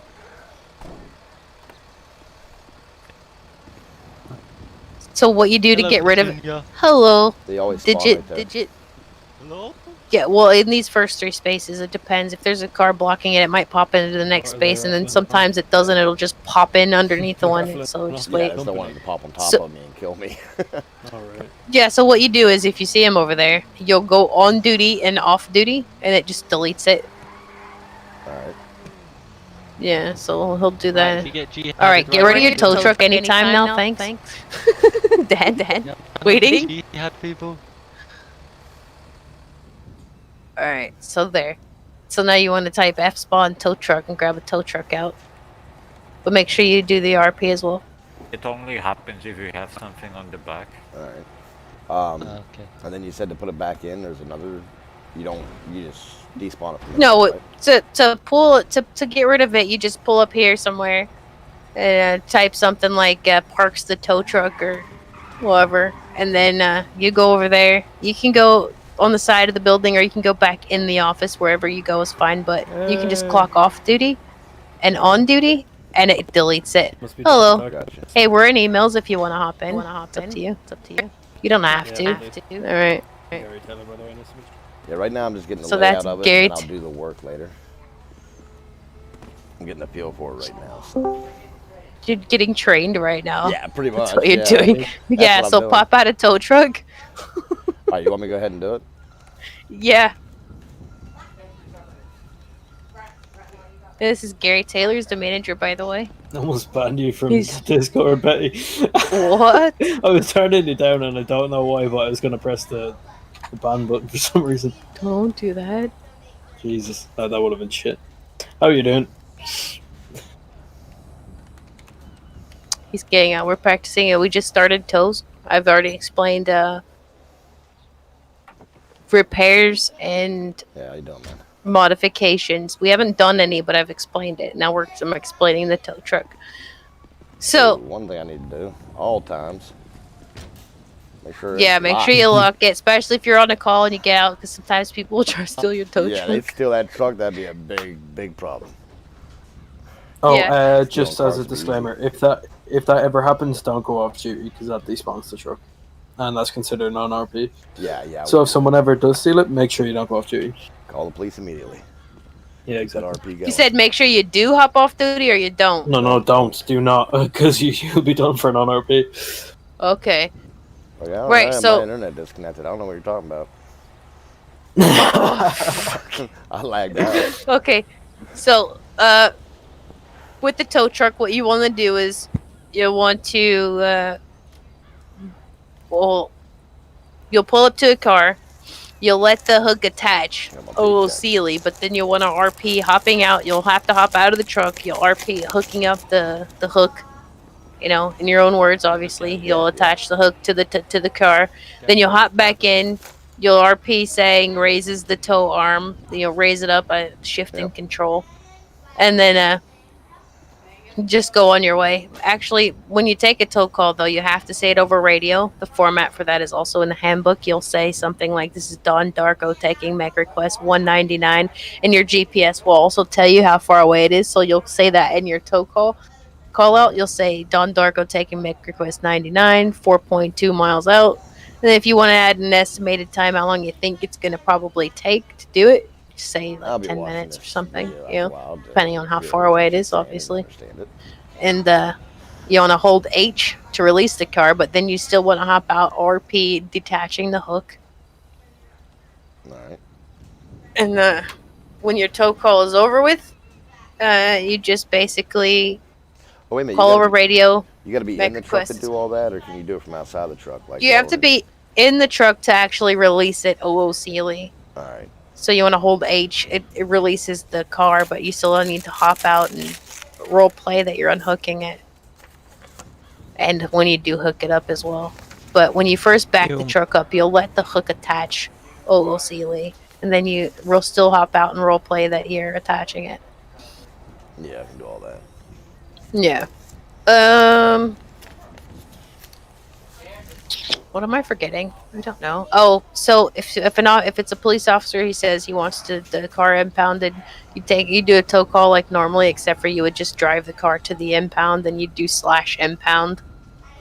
So what you do to get rid of it? Hello. They always spawn right there. Digit. Hello? Yeah, well, in these first three spaces, it depends. If there's a car blocking it, it might pop into the next Or space, and then raffling sometimes it doesn't. It'll just pop in underneath the one. Raffling So off. just Yeah, wait. I just don't want it to pop on top So- of me and kill me. Alright. Yeah, so what you do is if you see him over there, you'll go on duty and off duty, and it just deletes it. Alright. Yeah, so he'll do that. All Alright, get rid of your tow truck anytime now, thanks. Dad. Waiting. Jihad people. Alright, so there. So now you want to type F spawn tow truck and grab a tow truck out. But make sure you do the RP as well. It only happens if you have something on the back. Alright. Okay. And then you said to put it back in, there's another, you just despawn it from the No, right? to pull it to get rid of it, you just pull up here somewhere and type something like parks the tow truck or whatever, and then you go over there. You can go on the side of the building, or you can go back in the office. Wherever you go is fine, but you can just clock off duty and on duty, and it deletes it. Must be Hello. dark. Gotcha. Hey, we're in emails if you want to hop in. It's up to you. You don't have Yeah, to. they- All right. Gary Taylor, by the way, nice to meet you. Yeah, right now I'm just getting the So layout that's of it, Gary and I'll do the work later. I'm getting a feel for it right now. So. You're getting trained right now. Yeah, pretty much. That's what you're yeah. doing. That's Yeah, what I'm so doing. pop out a tow truck. Alright, you want me to go ahead and do it? Yeah. This is Gary Taylor's the manager, by the way. I almost banned you from He's- Discord, Betty. What? I was turning it down and I don't know why, but I was gonna press the ban button for some reason. Don't do that. Jesus, that would have been shit. How are you doing? He's getting out. We're practicing it. We just started tows. I've already explained repairs and Yeah, how you doing, man? modifications. We haven't done any, but I've explained it. Now I'm explaining the tow truck. So one thing I need to do, all times, make sure. yeah, it's make locked. sure you lock it, especially if you're on a call and you get out, because sometimes people will try to steal your tow Yeah, truck. they'd steal that truck. That'd be a big problem. Oh, Yeah. just Don't as a cross me. disclaimer, if that ever happens, don't go off duty because that despawns the truck, and that's considered non-RP. Yeah. So if someone ever does steal it, make sure you don't go off duty. Call the police immediately. Yeah, Get exactly. RP going. You said make sure you do hop off duty or you don't. No, do not, because you'll be done for non-RP. Okay. Oh, yeah, Right, so- my internet disconnected. I don't know what you're talking about. I lagged out. Okay. So, with the tow truck, what you want to do is you want to, well, you'll pull up to a car. You'll let the hook attach Yeah, my a little paycheck. sealy, but then you'll want to RP hopping out. You'll have to hop out of the truck. You'll RP hooking up the hook You know, in your own words, obviously, you'll attach the hook to the car. Then you'll hop back in. You'll RP saying raises the tow arm. You'll raise it up by shift and control, and then just go on your way. Actually, when you take a tow call, though, you have to say it over radio. The format for that is also in the handbook. You'll say something like, "This is Don Darko taking mech request 199," and your GPS will also tell you how far away it is. So you'll say that in your tow call out. You'll say Don Darko taking mech request 99, 4.2 miles out. And if you want to add an estimated time, how long you think it's going to probably take to do it, say like 10 minutes or something, depending on how far away it is, obviously. And you want to hold H to release the car, but then you still want to hop out RP detaching the hook. Alright. And when your tow call is over with, you just basically wait a minute, call over radio. You got to be in the truck to do all that, or can you do it from outside the truck? Like you have to be in the truck to actually release it OOCly. Alright. So you want to hold H. It releases the car, but you still need to hop out and role play that you're unhooking it. And when you do hook it up as well. But when you first back the truck up, you'll let the hook attach OOCly. And then you'll still hop out and role play that you're attaching it. Yeah, I can do all that. Yeah. What am I forgetting? I don't know. Oh, so if it's a police officer, he says he wants the car impounded, you do a tow call like normally, except for you would just drive the car to the impound, and you do /impound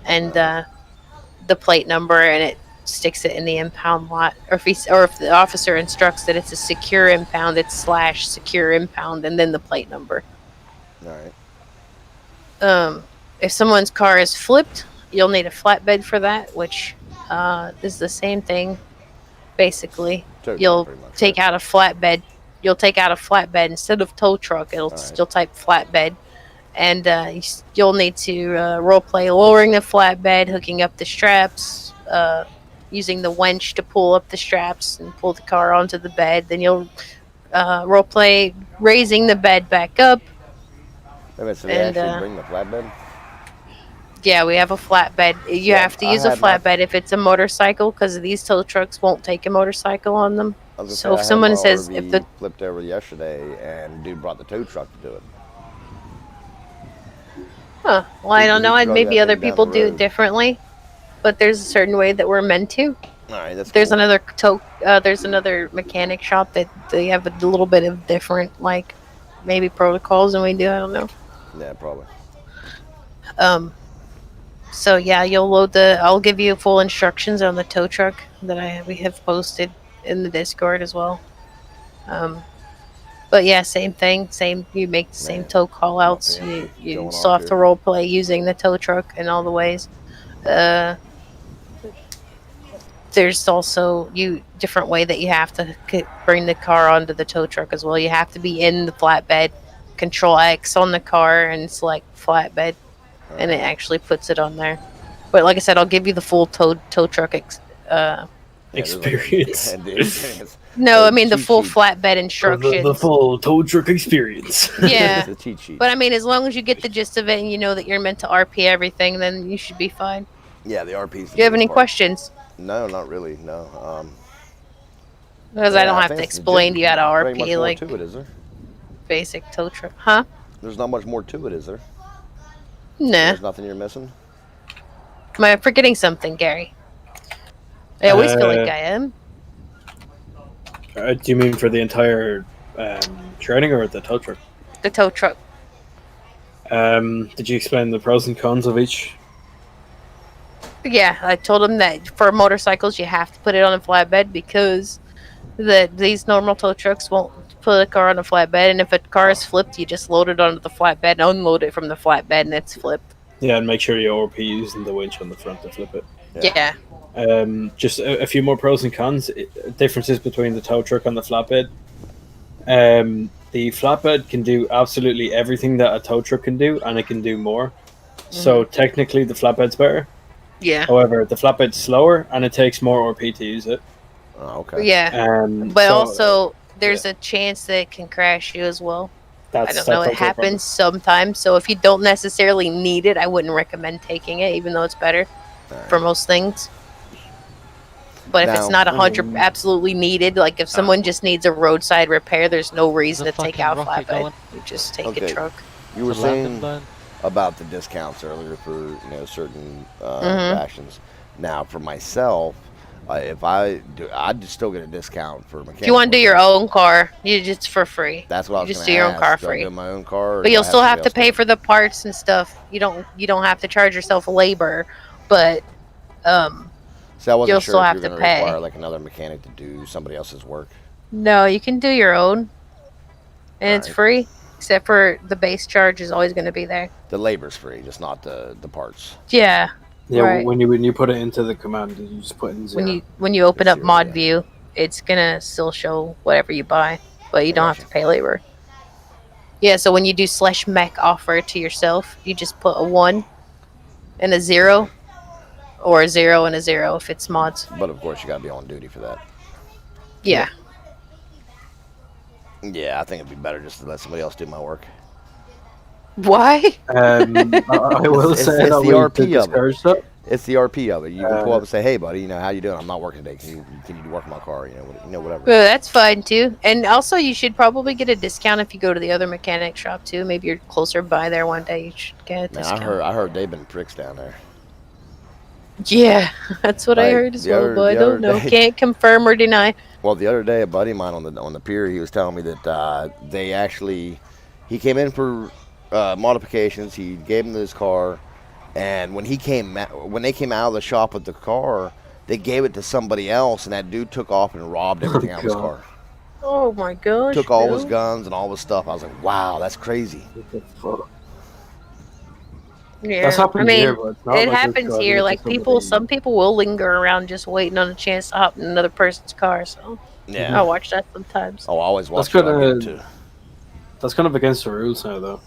and the plate number, and it sticks it in the impound lot. Or if the officer instructs that it's a secure impound, it's /secure impound and then the plate number. Alright. If someone's car is flipped, you'll need a flatbed for that, which is the same thing, basically. You'll take out a flatbed. You'll take out a flatbed instead of tow truck. It'll still type flatbed, and you'll need to role play lowering the flatbed, hooking up the straps, using the winch to pull up the straps and pull the car onto the bed. Then you'll role play raising the bed back up. Wait a minute, so they actually bring the flatbed? Yeah, we have a flatbed. You have to use a flatbed if it's a motorcycle, because these tow trucks won't take a motorcycle on them. So if someone says if the flipped over yesterday and dude brought the tow truck to do it. Well, I don't know. Maybe other people do it differently, but there's a certain way that we're meant to. All right, that's there's another there's another mechanic shop that they have a little bit of different, like maybe protocols than we do. I don't know. Yeah, probably. So yeah, you'll load I'll give you full instructions on the tow truck that we have posted in the Discord as well. But yeah, same thing. You make the same tow call outs. You still have to role play using the tow truck in all the ways. There's also different way that you have to bring the car onto the tow truck as well. You have to be in the flatbed, Control X on the car and select flatbed, and it actually puts it on there. But like I said, I'll give you the full tow truck experience. No, I mean the full flatbed instructions. The full tow truck experience. Yeah, the cheat sheet. But I mean, as long as you get the gist of it and you know that you're meant to RP everything, then you should be fine. Yeah, the RP's. Do you have any questions? No, not really. No. Because I don't have to explain to you how to RP much like more to it, is there? Basic tow truck, huh? There's not much more to it, is there? Nah. There's nothing you're missing. Am I forgetting something, Gary? I always feel like I am. Do you mean for the entire training or the tow truck? The tow truck. Did you explain the pros and cons of each? Yeah, I told him that for motorcycles you have to put it on a flatbed because these normal tow trucks won't put a car on a flatbed, and if a car is flipped, you just load it onto the flatbed and unload it from the flatbed, and it's flipped. Yeah, and make sure you ORP using the winch on the front to flip it. Yeah. Just a few more pros and cons. Differences between the tow truck and the flatbed. The flatbed can do absolutely everything that a tow truck can do, and it can do more. So technically, the flatbed's better. Yeah. However, the flatbed's slower, and it takes more RP to use it. Oh, okay. Yeah. But also, there's a chance that it can crash you as well. I don't know. It also a problem. happens sometimes. So if you don't necessarily need it, I wouldn't recommend taking it, even though it's better for most things. But if it's Now- not 100 absolutely needed, like if someone just needs a roadside repair, there's no reason to take out rocket flatbed. going? You just take Okay. a truck. You were Is the landing saying button? about the discounts earlier for certain Mhm. factions. Now, for myself, if I do, I'd just still get a discount for mechanical. If you want to do your own car, you just for free. That's what I was You just gonna do your own ask. car Do I free. do my own car, or But do you'll I still have somebody to else pay do it? for the parts and stuff. You don't have to charge yourself labor, but See, I wasn't you'll sure still if have you're to gonna pay. require like another mechanic to do somebody else's work. No, you can do your own, and it's Alright. free. Except for the base charge is always going to be there. The labor's free, just not the parts. Yeah. Yeah, Right. when you put it into the command, you just put in 0. When you open It's up 0, mod yeah. view, it's gonna still show whatever you buy, but you I don't have gotcha. to pay labor. Yeah, so when you do /mech offer to yourself, you just put a 1 and a 0, or a 0 and a 0 if it's mods. But of course, you gotta be on duty for that. Yeah. Yeah, I think it'd be better just to let somebody else do my work. Why? I will It's say that the we RP of it. discourage that. It's the RP of it. You can pull up and say, "Hey, buddy, how you doing? I'm not working today. Can you work on my car? Whatever." Well, that's fine too. And also, you should probably get a discount if you go to the other mechanic shop too. Maybe you're closer by there one day. You should get a Man, discount. I heard they've been pricks down there. Yeah, that's what I Like, heard as the well, other- but I the don't other know. day- Can't confirm or deny. Well, the other day, a buddy of mine on the pier, he was telling me that he came in for modifications. He gave him his car, and when they came out of the shop with the car, they gave it to somebody else, and that dude took off and robbed everything out of his God. car. Oh my gosh. Took all his Bill. guns and all his stuff. I was like, wow, that's crazy. What the fuck? Yeah. That's happened I mean, here, but it's not it like it's happens driving here. into Like somebody- some people will linger around just waiting on a chance to hop in another person's car. So Yeah. I watch that sometimes. Oh, I always watch That's what I kinda- get to. That's kind of against the rules now, though.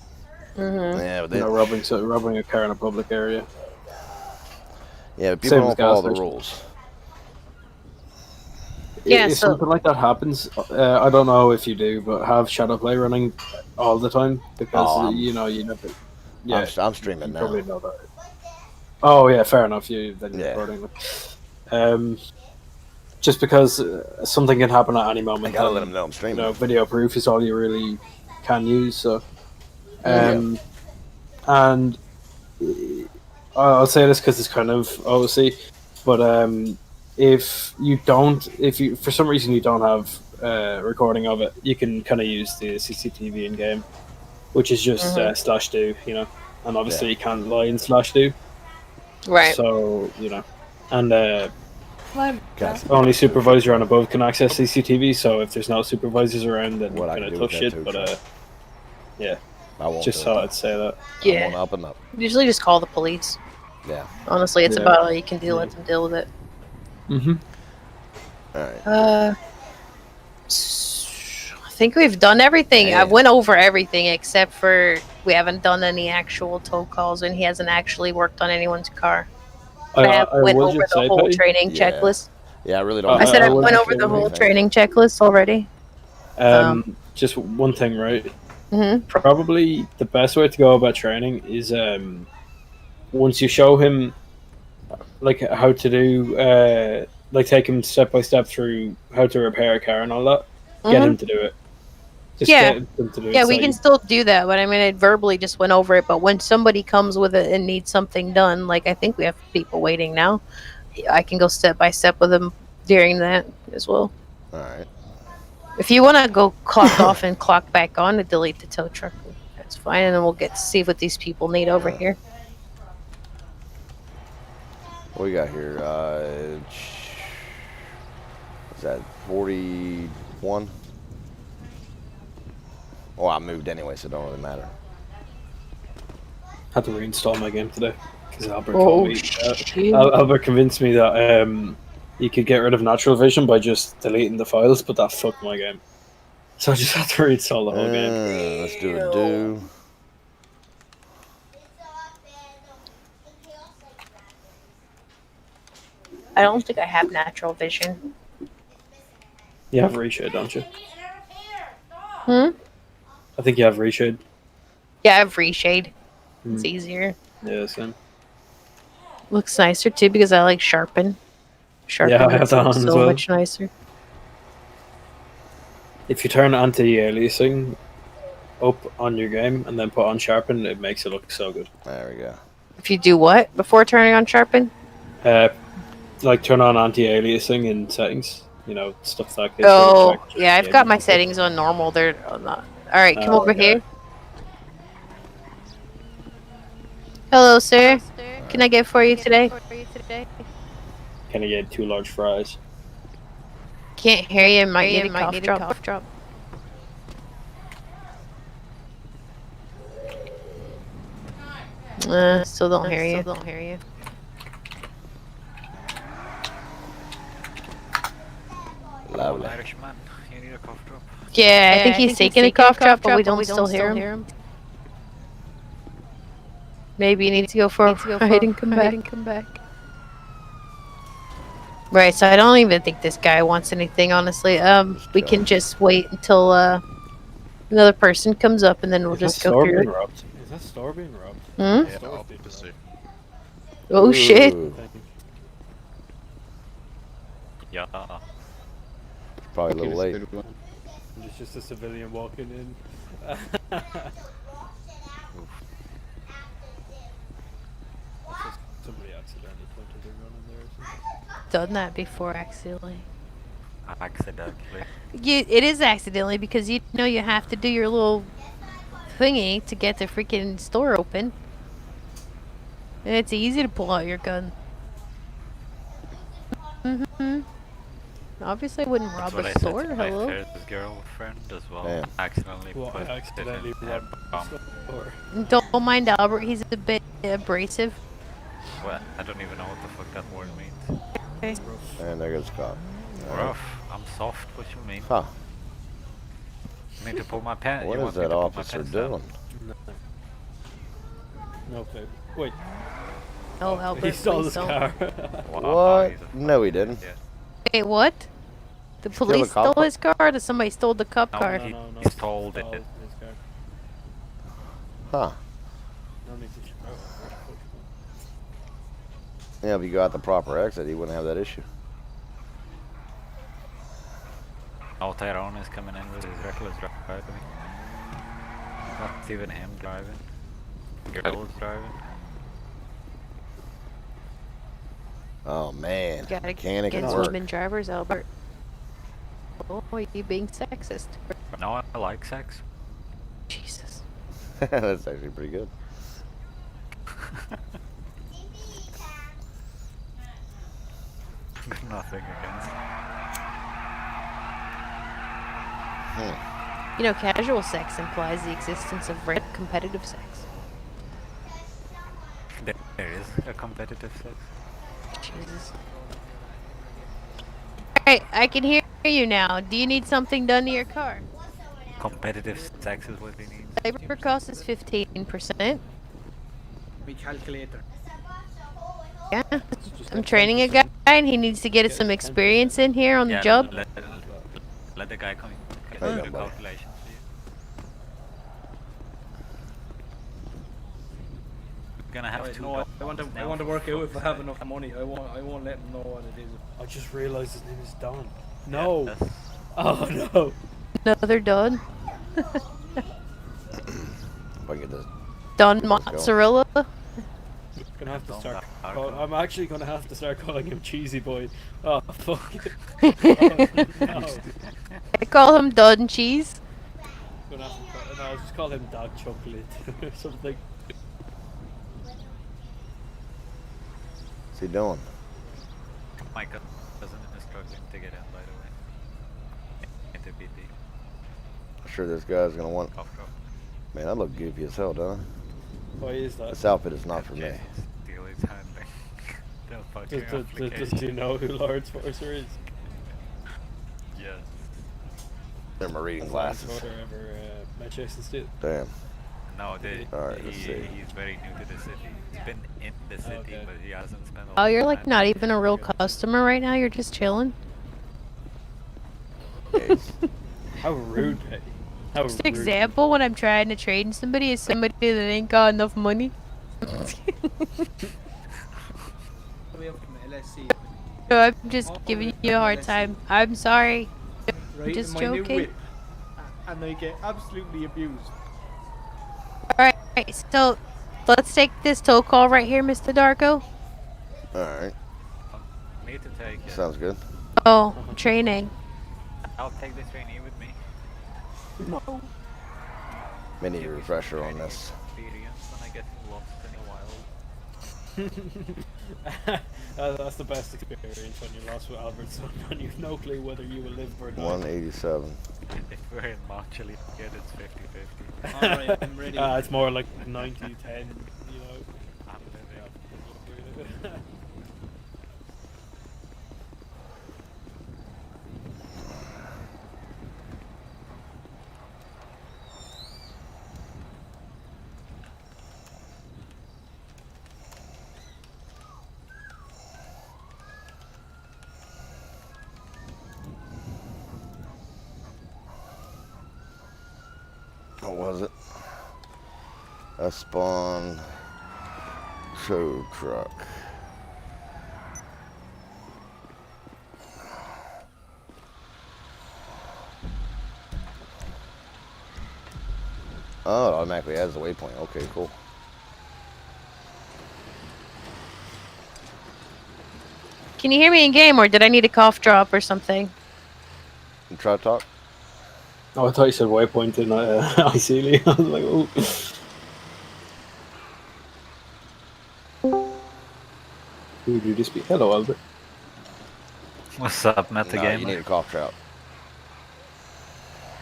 Mm-hmm. Yeah, but You know, robbing a car in a public area. but people Same as don't follow gas the station. rules. Yeah, If so- something like that happens, I don't know if you do, but have shadow play running all the time because Oh, you never. Yeah, I'm streaming you now. probably know that. Oh yeah, fair enough. Then you're Yeah. recording. Just because something can happen at any moment. I gotta and, let them know I'm streaming. Video proof is all you really can use. So, and I'll say this because it's kind of OC, but if you for some reason you don't have recording of it, you can kind of use the CCTV in game, which is just /do, and obviously you can't lie in /do. Right. So and only supervisor and above can access CCTV. So if there's no supervisors around, then What I kind can of do tough with that shit. tow But truck. yeah, I won't just do thought it. I'd say that. I Yeah. want up and up. Usually just call the police. Yeah. Honestly, it's Yeah. about all you can do. Let them deal with it. Mm-hmm. All right. I think we've done everything. I Man. went over everything except for we haven't done any actual tow calls, and he hasn't actually worked on anyone's car. I went will over just the say, whole Patty, training Yeah. checklist. Yeah, I really don't. I said I will went just over say the whole anything. training checklist already. Just one thing, right? Hmm. Probably the best way to go about training is once you show him like how to do like take him step by step through how to repair a car and all that, get him to do it. Just Yeah. get him to do it. Yeah, so we can you- still do that, but I mean, I verbally just went over it. But when somebody comes with it and needs something done, like I think we have people waiting now, I can go step by step with them during that as well. All right. If you want to go clock off and clock back on to delete the tow truck, that's fine, and then we'll get to see what these people need over here. What we got here? Is that 41? Oh, I moved anyway, so it don't really matter. had to reinstall my game today because Albert Oh, told me. shit. Albert convinced me that you could get rid of natural vision by just deleting the files, but that fucked my game. So I just had to reinstall the whole game. Let's do a do. I don't think I have natural vision. You have reshare, don't you? Hmm? I think you have reshade. Yeah, I have reshade. It's Mm. easier. Yeah, same. Looks nicer too because I like sharpen. Sharpen Yeah, I have makes that it on look as so well. much nicer. If you turn anti-aliasing up on your game and then put on sharpen, it makes it look so good. There we go. If you do what before turning on sharpen? Like turn on anti-aliasing in settings. You know, stuff that gets Oh, check yeah, I've game got my and stuff. settings on normal. They're not. All right, come over Okay. here. Hello, sir. Can I get for you today? Can I get 2 large fries? Can't hear you. Might need a cough drop. Still don't hear you. Lovely. Irishman, you need a cough drop. Yeah, I think he's taking a cough drop, but we don't still hear him. Maybe you need to go for a ride and come back. Right, so I don't even think this guy wants anything, honestly. We can just wait until another person comes up, and then we'll just go through it. Is that store being robbed? Hmm? Yeah, opposite. Oh shit! Ooh, Yeah. probably a little late. There's just a civilian walking in. Somebody accidentally pointed their gun in there or something. Done that before accidentally. Accidentally. It is accidentally because you know you have to do your little thingy to get the freaking store open. And it's easy to pull out your gun. Obviously, I wouldn't rob That's what I a said store. to my Hello. first girlfriend as well. Damn. Accidentally Well, put I accidentally it in robbed a the bomb. store. Don't mind Albert. He's a bit abrasive. Well, I don't even know what the fuck that word means. And there goes the cop. Alright. Rough. I'm soft. What you mean? Huh. You need to pull my pants. What you is want me that to pull my officer pants down? doing? No clue. Wait, Oh, Albert, he stole please his don't. car. Wow, What? he's a No, he fucking didn't. idiot. Wait, what? The Steal police a cop stole car? his car, or somebody stole the cop No, car? he- no, he stole it. his car. Huh. No need to check out. Yeah, if you got the proper exit, he wouldn't have that issue. Oh, Tyrone is coming in with his reckless driving. Not even him driving. Girl is driving. Oh man, Gotta mechanic get at some work. women drivers, Albert. Oh, are you being sexist? No, I like sex. Jesus. That's actually pretty good. Nothing against. You know, casual sex implies the existence of competitive sex. There is a competitive sex. Jesus. Alright, I can hear you now. Do you need something done to your car? Competitive sex is what he needs. Labor cost is 15%. We calculator. Yeah. I'm training a guy and he needs to get some experience in here on the Yeah, job. let the guy come. Get There you the go, buddy. calculations. We're gonna have two. No, I want to work out if I have enough money. I won't let them know what it is. I just realized his name is Don. Yeah, No. that's- Oh no. Another Don. If I get this. Don go. Mozzarella. Gonna have to Don't start. Darko. I'm actually gonna have to start calling him Cheesy Boy. Oh fuck. No. I call him Don Cheese. Gonna have to no, I'll just call him Dog Chocolate or something. What's he doing? My cousin is struggling to get in, by the way. Into BT. I'm sure this guy's gonna want. Cough drop. Man, I look goofy as hell, don't I? Why is that? This outfit is not for me. Steal his handling. They'll fuck your Does application. he know who Lawrence Forcer is? Yes. They're my reading Has glasses. Lawrence Forcer ever met Jason Statham? Damn. No, Alright, let's see. he's very new to the city. He's been in the city, Okay. but he hasn't spent a Oh, lot you're of like time not in even a real customer right now. You're just chilling. Jeez. How rude, Petty. How Just rude. example when I'm trying to train somebody is somebody that ain't got enough money. No, I'm just giving you a hard time. I'm sorry. Right, Just and my new joking. whip. And I get absolutely abused. Alright, so let's take this tow call right here, Mr. Darko. Alright, Need to take it. sounds good. Oh, training. I'll take the trainee with me. No. Mini Give me some refresher on training this. experience when I get lost in the wild. That's the best experience when you're lost with Albertson and you've no clue whether you will live or die. 187. If we're in Marchally, it's 50-50. Alright, I'm ready. It's more like 90-10, you know. I'm living. Yeah. What was it? A spawn tow truck. Oh, it automatically adds the waypoint. Okay, cool. Can you hear me in game, or did I need a cough drop or something? You try to talk? Oh, I thought you said waypoint in ICL. I was like, oh. Who did you speak? Hello, Albert. What's up, No, metagamer? you need a cough drop.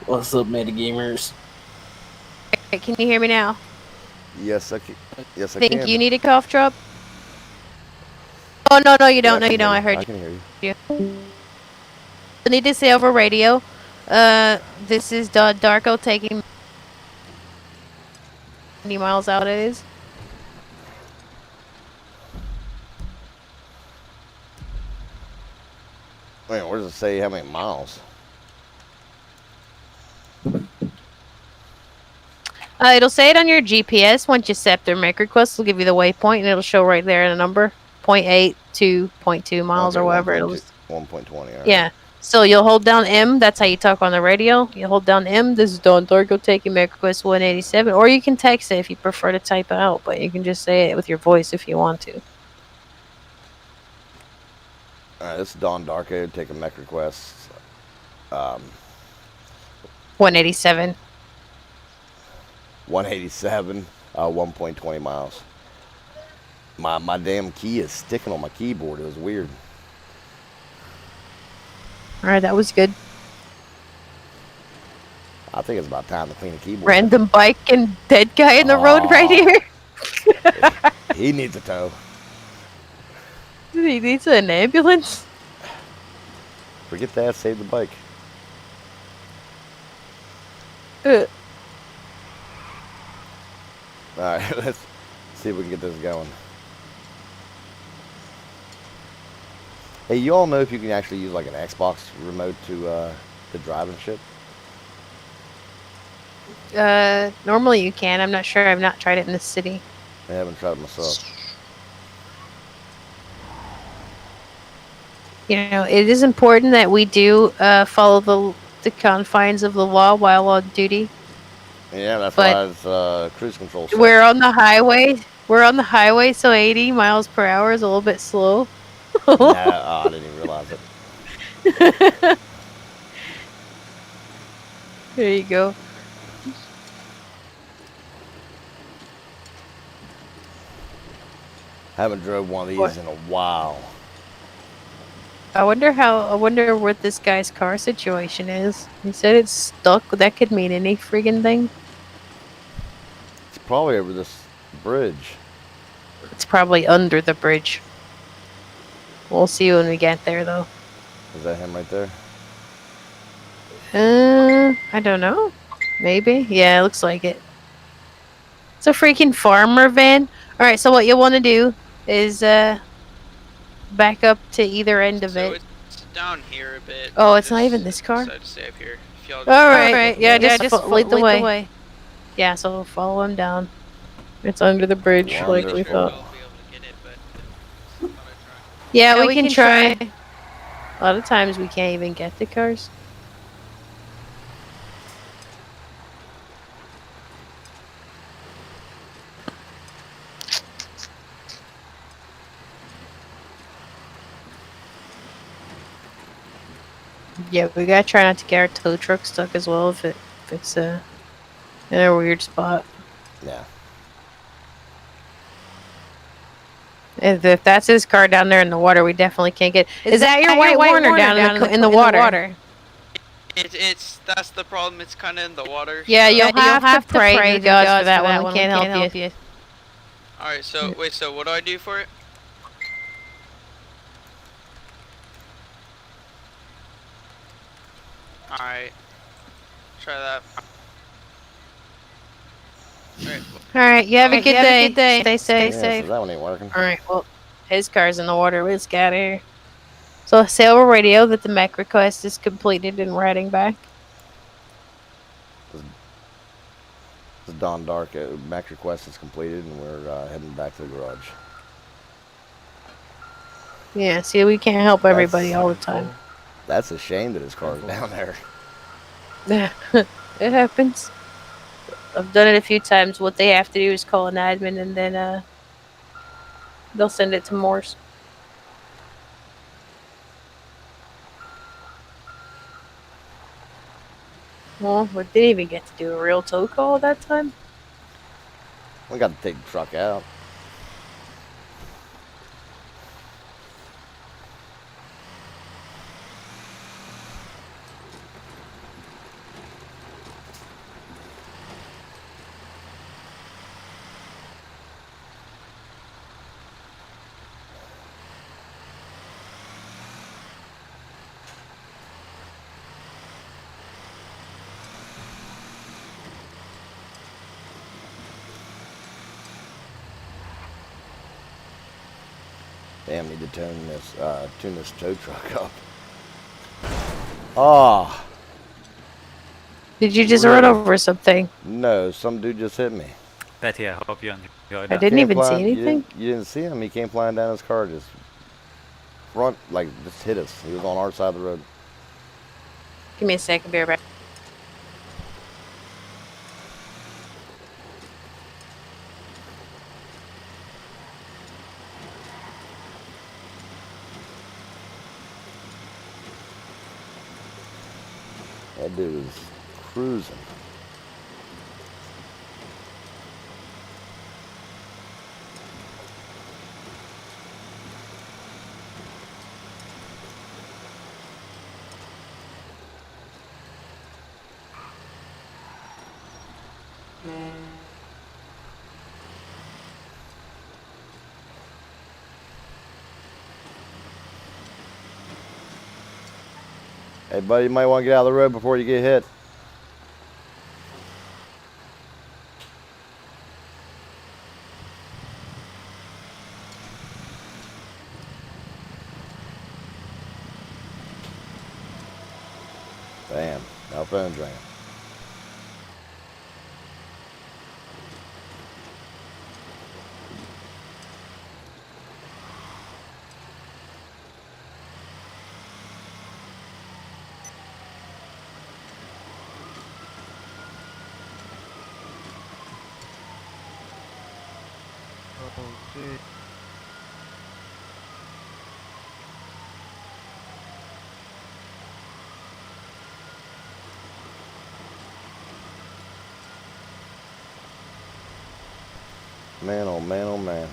What's up, metagamers? Okay, can you hear me now? Yes, I can. Yes, I Think can. you need a cough drop? Oh, no, you don't. Yeah, No, you don't. I heard I you. can hear you. You need to say over radio. This is Darko taking 20 miles out. It is. Wait, where does it say how many miles? It'll say it on your GPS. Once you set their make request, it'll give you the waypoint, and it'll show right there in a number, 0.8 to 0.2 miles Okay, or whatever. It'll 1.20. All right. Yeah. So you'll hold down M. That's how you talk on the radio. You hold down M. This is Don Darko taking make request 187. Or you can text it if you prefer to type it out, but you can just say it with your voice if you want to. All right, this is Don Darko taking mech requests. 187. 187, 1.20 miles. My damn key is sticking on my keyboard. It was weird. All right, that was good. I think it's about time to clean the keyboard. Random bike and dead guy in the road right here. He needs a tow. He needs an ambulance. Forget that. Save the bike. Uh, All right, let's see if we can get this going. Hey, you all know if you can actually use like an Xbox remote to drive and shit? Normally you can. I'm not sure. I've not tried it in this city. I haven't tried it myself. You know, it is important that we do follow the confines of the law while on duty. Yeah, that's But why it's cruise control. Set. We're on the highway. We're on the highway, so 80 miles per hour is a little bit slow. Nah, I didn't even realize it. There you go. Haven't drove one of these What? in a while. I wonder what this guy's car situation is. He said it's stuck. That could mean any friggin' thing. It's probably over this bridge. It's probably under the bridge. We'll see when we get there, though. Is that him right there? I don't know. Maybe. Yeah, it looks like it. It's a freaking farmer van. Alright, so what you'll want to do is back up to either end of So it. it's down here a bit. Oh, it's not even this car? Decided to stay up here. if y'all. All right. Yeah, just lead the way. Yeah, so follow him down. It's under the bridge, like we Wonderful. thought. We'll be able to get it, but thought I'd try. Yeah, we can try. A lot of times we can't even get the cars. Yeah, we gotta try not to get our tow truck stuck as well if it's in a weird spot. Yeah. If that's his car down there in the water, we definitely can't get. Is that your white Warner down in the water? That's the problem. It's kind of in the water. Yeah, so- you'll have to pray to God for that one. We can't help you. All right. So wait. So what do I do for it? All right. Try that. All right. All right, you have a good day. Stay safe. Yeah, so that one ain't working. All right, well, his car's in the water. Let's get out of here. So say over radio that the mech request is completed and we're heading back. This is Don Darko. Mac request is completed, and we're heading back to the garage. Yeah, see, we can't help everybody all the time. That's a shame that his car's down there. Yeah, it happens. I've done it a few times. What they have to do is call an admin, and then they'll send it to Morse. Well, we didn't even get to do a real tow call that time. We got to take the truck out. Damn, need to tune this tow truck up. Oh, Did you just run over something? no, some dude just hit me. Betty, I hope you enjoyed I that. didn't Came even see flying- anything. You didn't see him. He came flying down his car, just just hit us. He was on our side of the road. Give me a second, be right back. That dude was cruising. Hey, buddy, you might want to get out of the road before you get hit. Bam. Now phone's ringing. Man, oh man, oh man.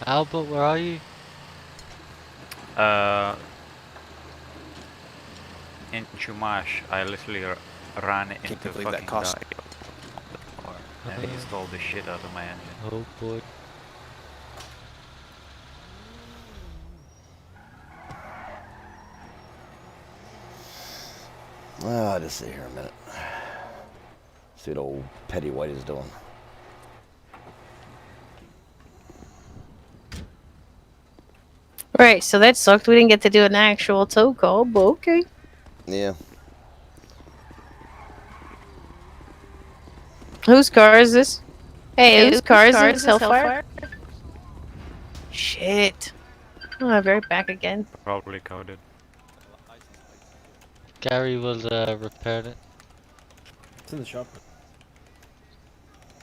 Albert, where are you? In Chumash, I literally ran into believe fucking that cost- Darko, and he stole the shit out of my engine. Oh boy. Just sit here a minute. See what old Petty White is doing. Right, so that sucked. We didn't get to do an actual tow call, but okay. Yeah. Whose car is this? Hey, whose car is this? Hellfire? Shit. Oh, I'll be right back again. Probably coded. Gary will repair it. It's in the shop.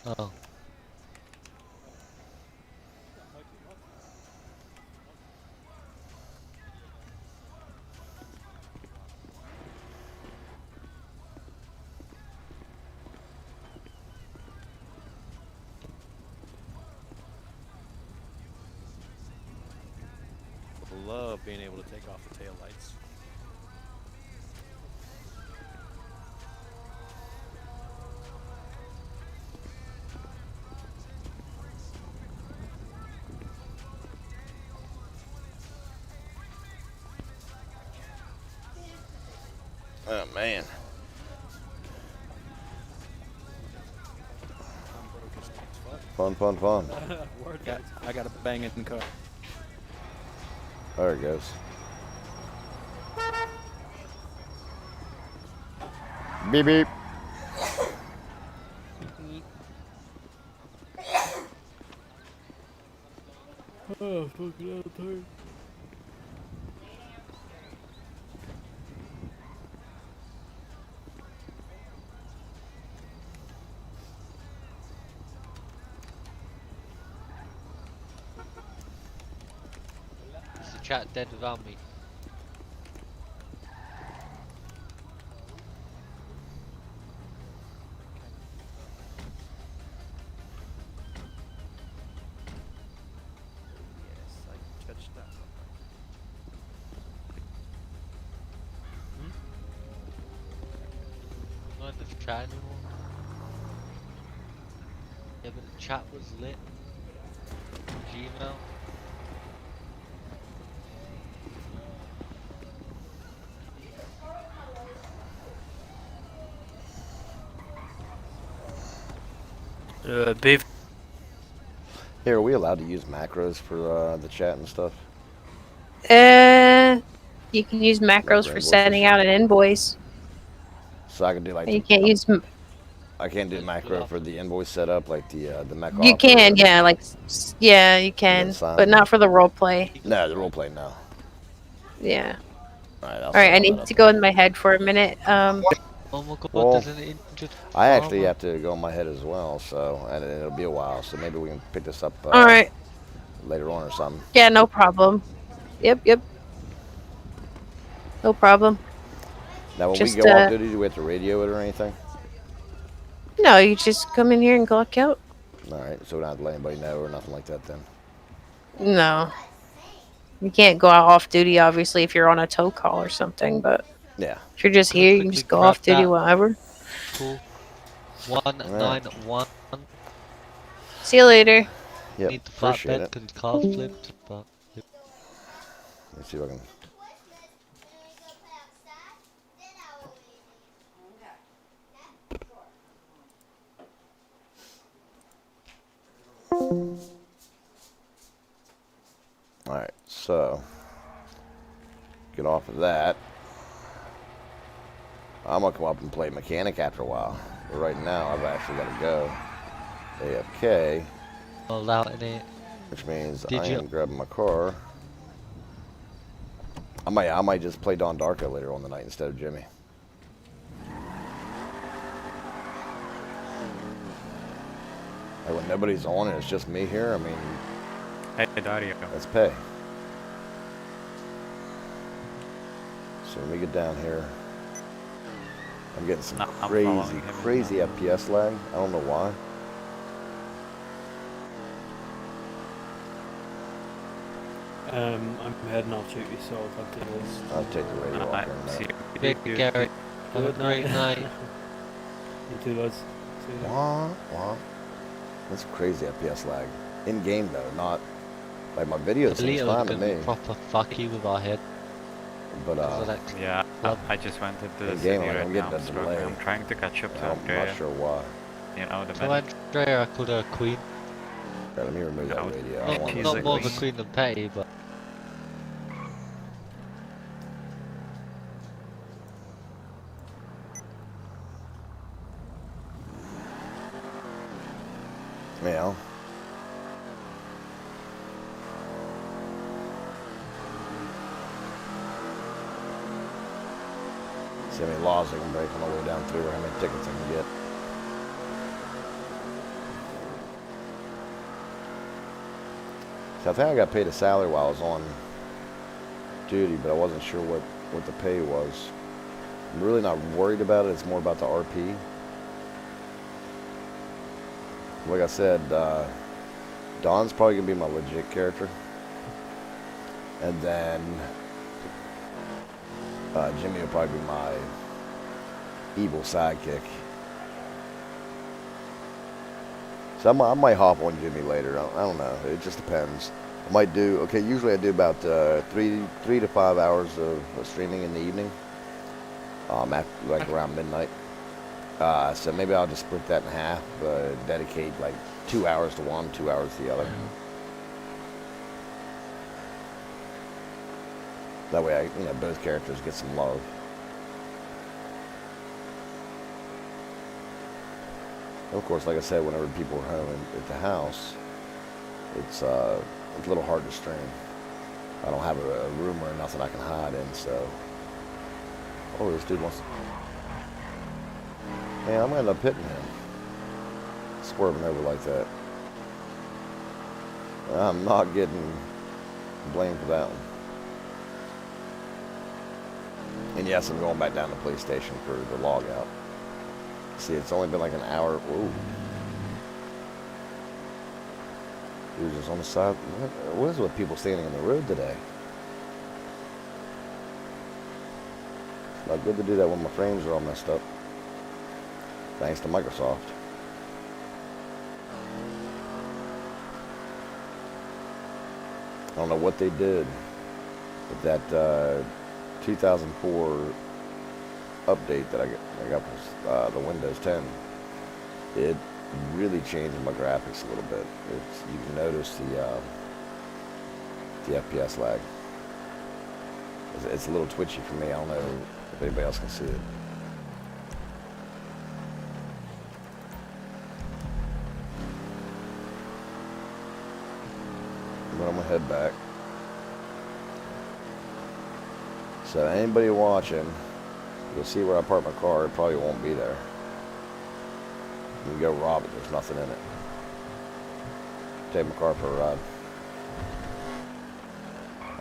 Oh. Love being able to take off the tail lights. Oh man. Fun, fun, fun. I got a banging car. There it goes. Beep beep. Oh, fucking out of time. Is the chat dead without me? Yes, I touched that. I'm not in the chat anymore. Yeah, but the chat was lit. Gmail. Beef. Here, are we allowed to use macros for the chat and stuff? You can use macros for invoices. sending out an invoice. So I can do like You can't use. I can't do macro for the invoice setup, like the mech. You offer can, or- yeah, like, yeah, you can, sign. but not for the role play. No, the roleplay no. Yeah. All Right, I need to go in my head for a minute. Oh my god, Well, there's an injured I actually farmer. have to go in my head as well, so and it'll be a while. So maybe we can pick this up All right. later on or something. Yeah, no problem. Yep. No problem. Now, when Just, we go off duty, do we have to radio it or anything? No, you just come in here and clock out. All right, so we don't have to let anybody know or nothing like that then. No. You can't go out off duty, obviously, if you're on a tow call or something, but Yeah. if you're just here, you can Quickly just go grab off duty that. whenever. Cool. 191. See you later. Yep, Need the appreciate flatbed it. because car's flipped, but yep. Let's see if I can. Alright, so get off of that. I'm gonna come up and play mechanic after a while. But right now I've actually gotta go AFK. All out in it. Which means Did I you- am grabbing my car. I might just play Don Darko later on the night instead of Jimmy. Like when nobody's on and it's just me here, I mean, Hey, Dario. let's pay. So when we get down here, I'm getting some I'm following crazy, him crazy now. FPS lag. I don't know why. I'm heading off duty, so I'll talk to you guys. I'll take the radio off here in a See minute. you. Big Gary. Have a Good great night. You too, lads. See you later. Wah, wah. That's crazy FPS lag. In game though, not like my video seems Lito's fine to gonna me. be proper fucky with our head. But 'cause of that Yeah. club. I just went into the In city game, like, right I'm now. getting a Struggling. delay. I'm trying to catch up to I'm Andrea. not sure why. You know, the So medic. Andrea could a queen. Okay, let me remove that No, radio. I Not, don't want she's not like more of a this. queen than Petty, but Yeah. See how many laws I can break on the way down through, or how many tickets I can get. So I think I got paid a salary while I was on duty, but I wasn't sure what the pay was. I'm really not worried about it. It's more about the RP. Like I said, Don's probably going to be my legit character. And then Jimmy will probably be my evil sidekick. So I might hop on Jimmy later. I don't know. It just depends. I might do, okay, usually I do about 3 to 5 hours of streaming in the evening. After, like around midnight. So maybe I'll just split that in half, dedicate like 2 hours to one, 2 hours to the other. That way both characters get some love. And of course, like I said, whenever people are home at the house, it's a little hard to stream. I don't have a room or nothing I can hide in, so. Oh, this dude wants to. Man, I'm gonna end up hitting him. Swerving over like that. I'm not getting blamed for that one. And yes, I'm going back down to the police station for the log out. See, it's only been like an hour. Whoa. He was just on the side. What is with people standing on the road today? It's not good to do that when my frames are all messed up. Thanks to Microsoft. I don't know what they did with that 2004 update that I got for the Windows 10. It really changed my graphics a little bit. You can notice the FPS lag. It's a little twitchy for me. I don't know if anybody else can see it. But I'm gonna head back. So anybody watching, you'll see where I parked my car. It probably won't be there. You can go rob it. There's nothing in it. Take my car for a ride.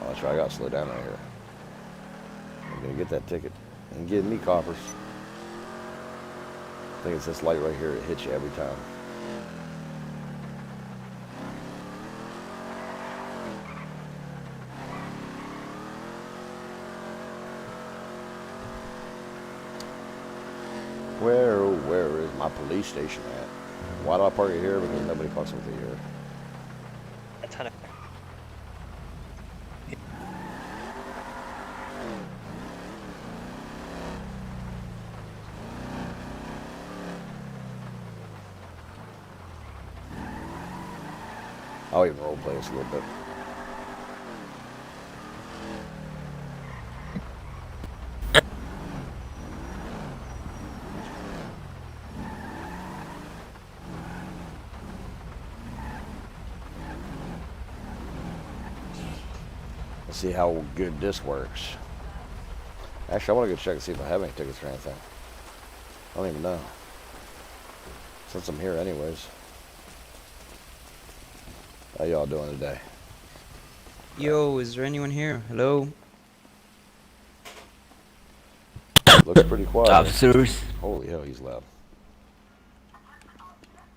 Oh, that's right. I gotta slow down right here. I'm gonna get that ticket. And give me coppers. I think it's this light right here. It hits you every time. Where is my police station at? Why do I park it here? Because nobody parks with it here. A ton of. I'll even role play this a little bit. Let's see how good this works. Actually, I want to go check and see if I have any tickets or anything. I don't even know. Since I'm here anyways. How y'all doing today? Yo, is there anyone here? Hello? Looks pretty quiet. Officers. Holy hell, he's loud.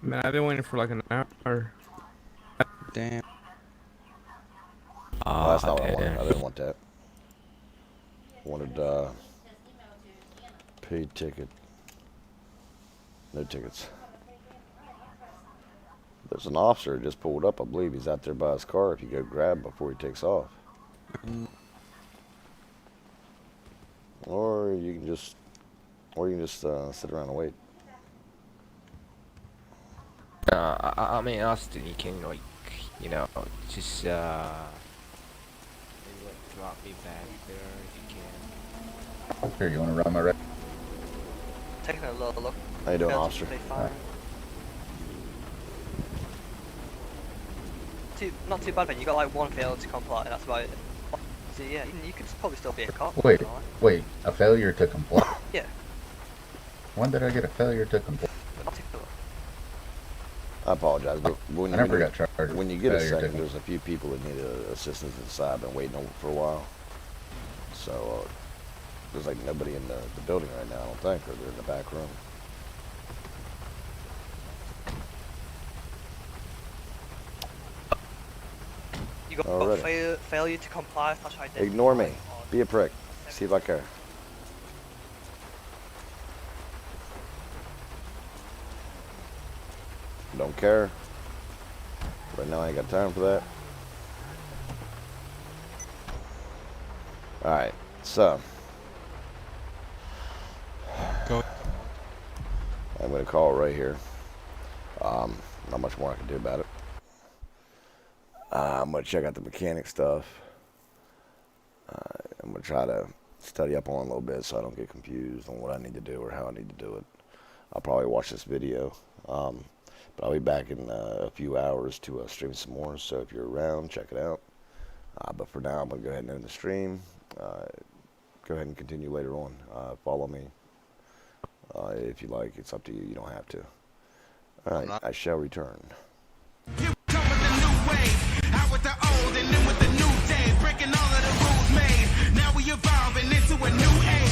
Man, I've been waiting for like an hour. Damn. Oh, that's not what I wanted. I didn't want that. I wanted, paid ticket. No tickets. There's an officer just pulled up. I believe he's out there by his car if you go grab him before he takes off. or you can just sit around and wait. I mean, Austin, you can like, you know, just maybe like drop me back there if you can. Here, you want to run my red? Taking a little look. How you doing, Failed officer? to fire. Not too bad, man. You got like one failure to comply, that's about it. So yeah, you could probably still be a cop. Wait, you know, like. wait, a failure to comply? Yeah. When did I get a failure to comply? Not too bad. I apologize, but when I you never get, got charged. when you get a Failure to second, there's a few people that need assistance inside. I've been waiting for a while. So there's like nobody in the building right now, I don't think, or they're in the back room. You got Alrighty. failure to comply. That's right. Ignore me. Be a prick. See if I care. Don't care. Right now I ain't got time for that. Alright, so. Go. I'm going to call it right here. Not much more I can do about it. I'm going to check out the mechanic stuff. I'm going to try to study up on it a little bit so I don't get confused on what I need to do or how I need to do it. I'll probably watch this video. But I'll be back in a few hours to stream some more. So if you're around, check it out. But for now, I'm going to go ahead and end the stream. Go ahead and continue later on. Follow me if you like. It's up to you. You don't have to. All right, I shall return. Out with the old and then with the new day, breaking all of the rules made. Now we evolving into a new age.